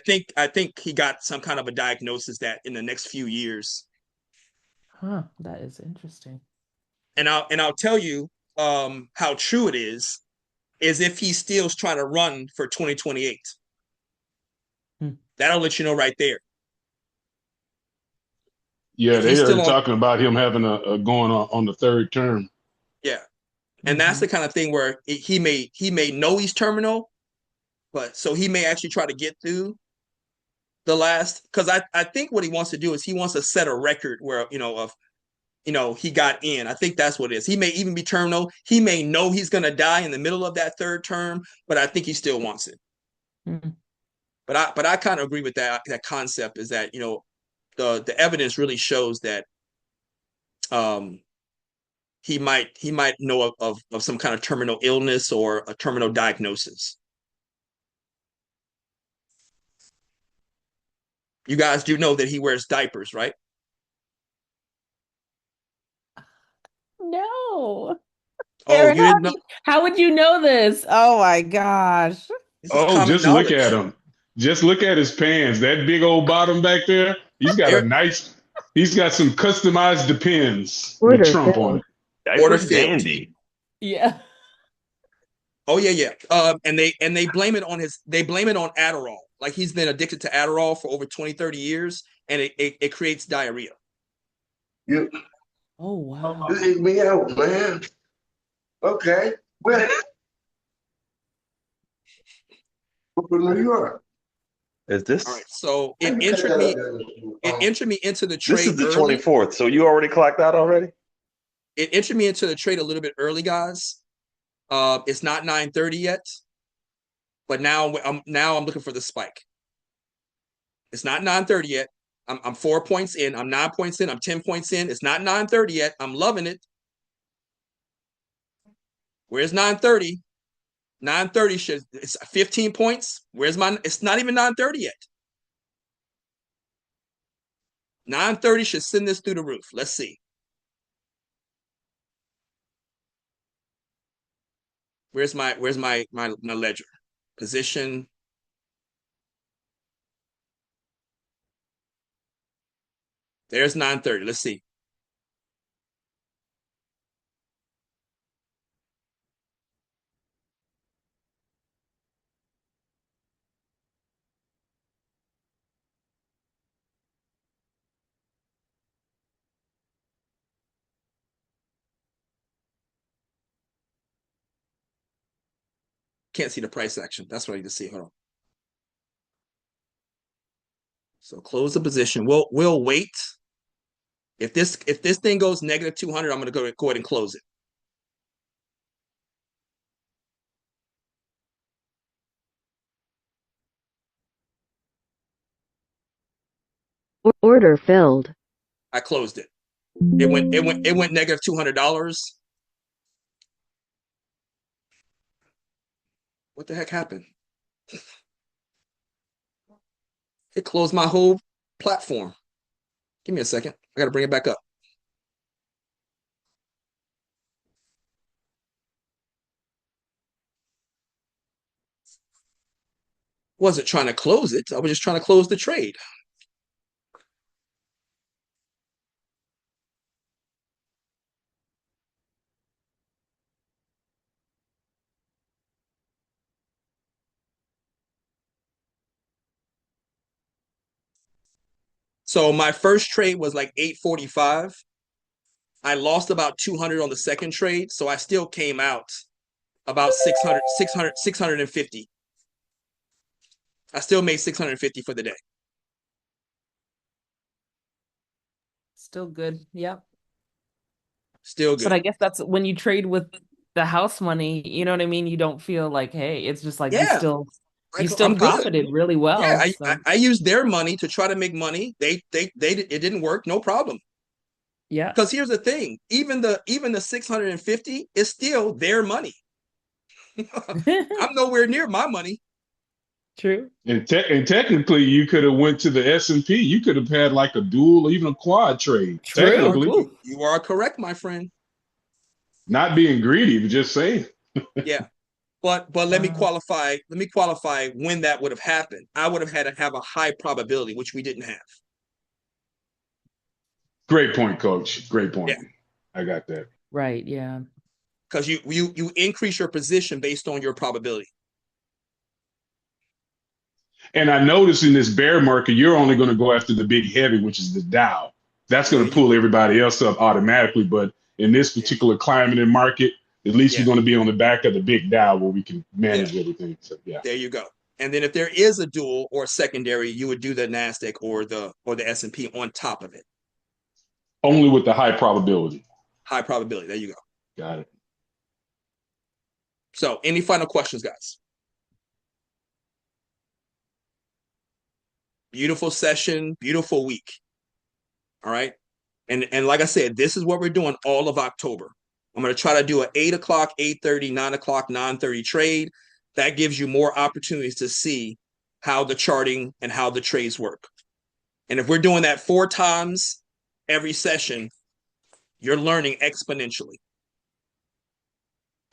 think he got some kind of a diagnosis that in the next few years. Huh, that is interesting. And I'll tell you how true it is if he still's trying to run for 2028. That'll let you know right there. Yeah, they are talking about him having a going on the third term. Yeah, and that's the kind of thing where he may know he's terminal, but so he may actually try to get through the last. Because I think what he wants to do is he wants to set a record where he got in. I think that's what it is. He may even be terminal. He may know he's going to die in the middle of that third term, but I think he still wants it. But I kind of agree with that concept, is that the evidence really shows that he might know of some kind of terminal illness or a terminal diagnosis. You guys do know that he wears diapers, right? No. Aaron, how would you know this? Oh my gosh. Oh, just look at him. Just look at his pants. That big old bottom back there. He's got There, he's got some customized depends with Order Trump on filled. it. That Order was filled. dandy. Yeah. oh yeah. And they blame it on Adderall. Like he's been addicted to Adderall for over 20, 30 years, and it creates diarrhea. You Oh wow. you eat me out, man. Okay. Well, from New York. Is this? All right. So Let it me cut entered that me. up there. It entered me into the This trade is the early. 24th. So you already clocked out already? It entered me into the trade a little bit early, guys. It's not 9:30 yet, but now I'm looking for the spike. It's not 9:30 yet. I'm 4 points in. I'm 9 points in. I'm 10 points in. It's not 9:30 yet. I'm loving it. Where's 9:30? 9:30 should it's 15 points. Where's my? It's not even 9:30 yet. 9:30 should send this through the roof. Let's see. Where's my ledger? Position. There's 9:30. Let's see. Can't see the price action. That's what I need to see. Hold on. So close the position. We'll wait. If this thing goes negative 200, I'm going to go ahead and close it. Order filled. I closed it. It went negative $200. What the heck happened? It closed my whole platform. Give me a second. I got to bring it back up. Wasn't trying to close it. I was just trying to close the trade. So my first trade was like 845. I lost about 200 on the second trade, so I still came out about 650. I still made 650 for the day. Still good. Yep. Still good. But I guess that's when you trade with the house money, you know what I mean? You don't feel like, hey, it's just like you Yeah. still I'm good. profited really well. Yeah, so. I used their money to try to make money. It didn't work, no problem. Yeah. Because here's the thing, even the 650 is still their money. I'm nowhere near my money. True. And technically, you could have went to the S&P. You could have had like a dual or even a quad trade. True. Technically, Ooh. You are correct, my friend. not being greedy, but just saying. Yeah. But let me qualify when that would have happened. I would have had to have a high probability, which we didn't have. Great point, Coach. Great point. Yeah. I got that. Right. Yeah. Because you increase your position based on your probability. And I noticed in this bear market, you're only going to go after the big heavy, which is the Dow. That's going to pull everybody else up automatically. But in this particular climate and market, at least we're going to be on the back of the big Dow where we can manage everything. So yeah. There you go. And then if there is a dual or secondary, you would do the NASDAQ or the S&P on top of it. Only with the high probability. High probability. There you go. Got it. So any final questions, guys? Beautiful session, beautiful week. All right. And like I said, this is what we're doing all of October. I'm going to try to do an 8 o'clock, 8:30, 9 o'clock, 9:30 trade. That gives you more opportunities to see how the charting and how the trades work. And if we're doing that 4 times every session, you're learning exponentially.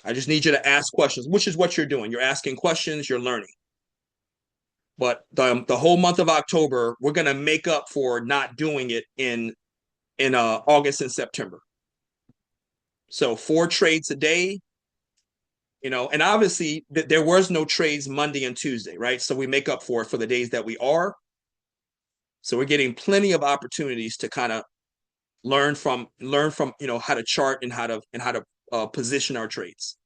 I just need you to ask questions, which is what you're doing. You're asking questions, you're learning. But the whole month of October, we're gonna make up for not doing it in August and September. So 4 trades a day, and obviously there was no trades Monday and Tuesday, right? So we make up for it for the days that we are. So we're getting plenty of opportunities to kind of learn from how to chart and how to position our trades.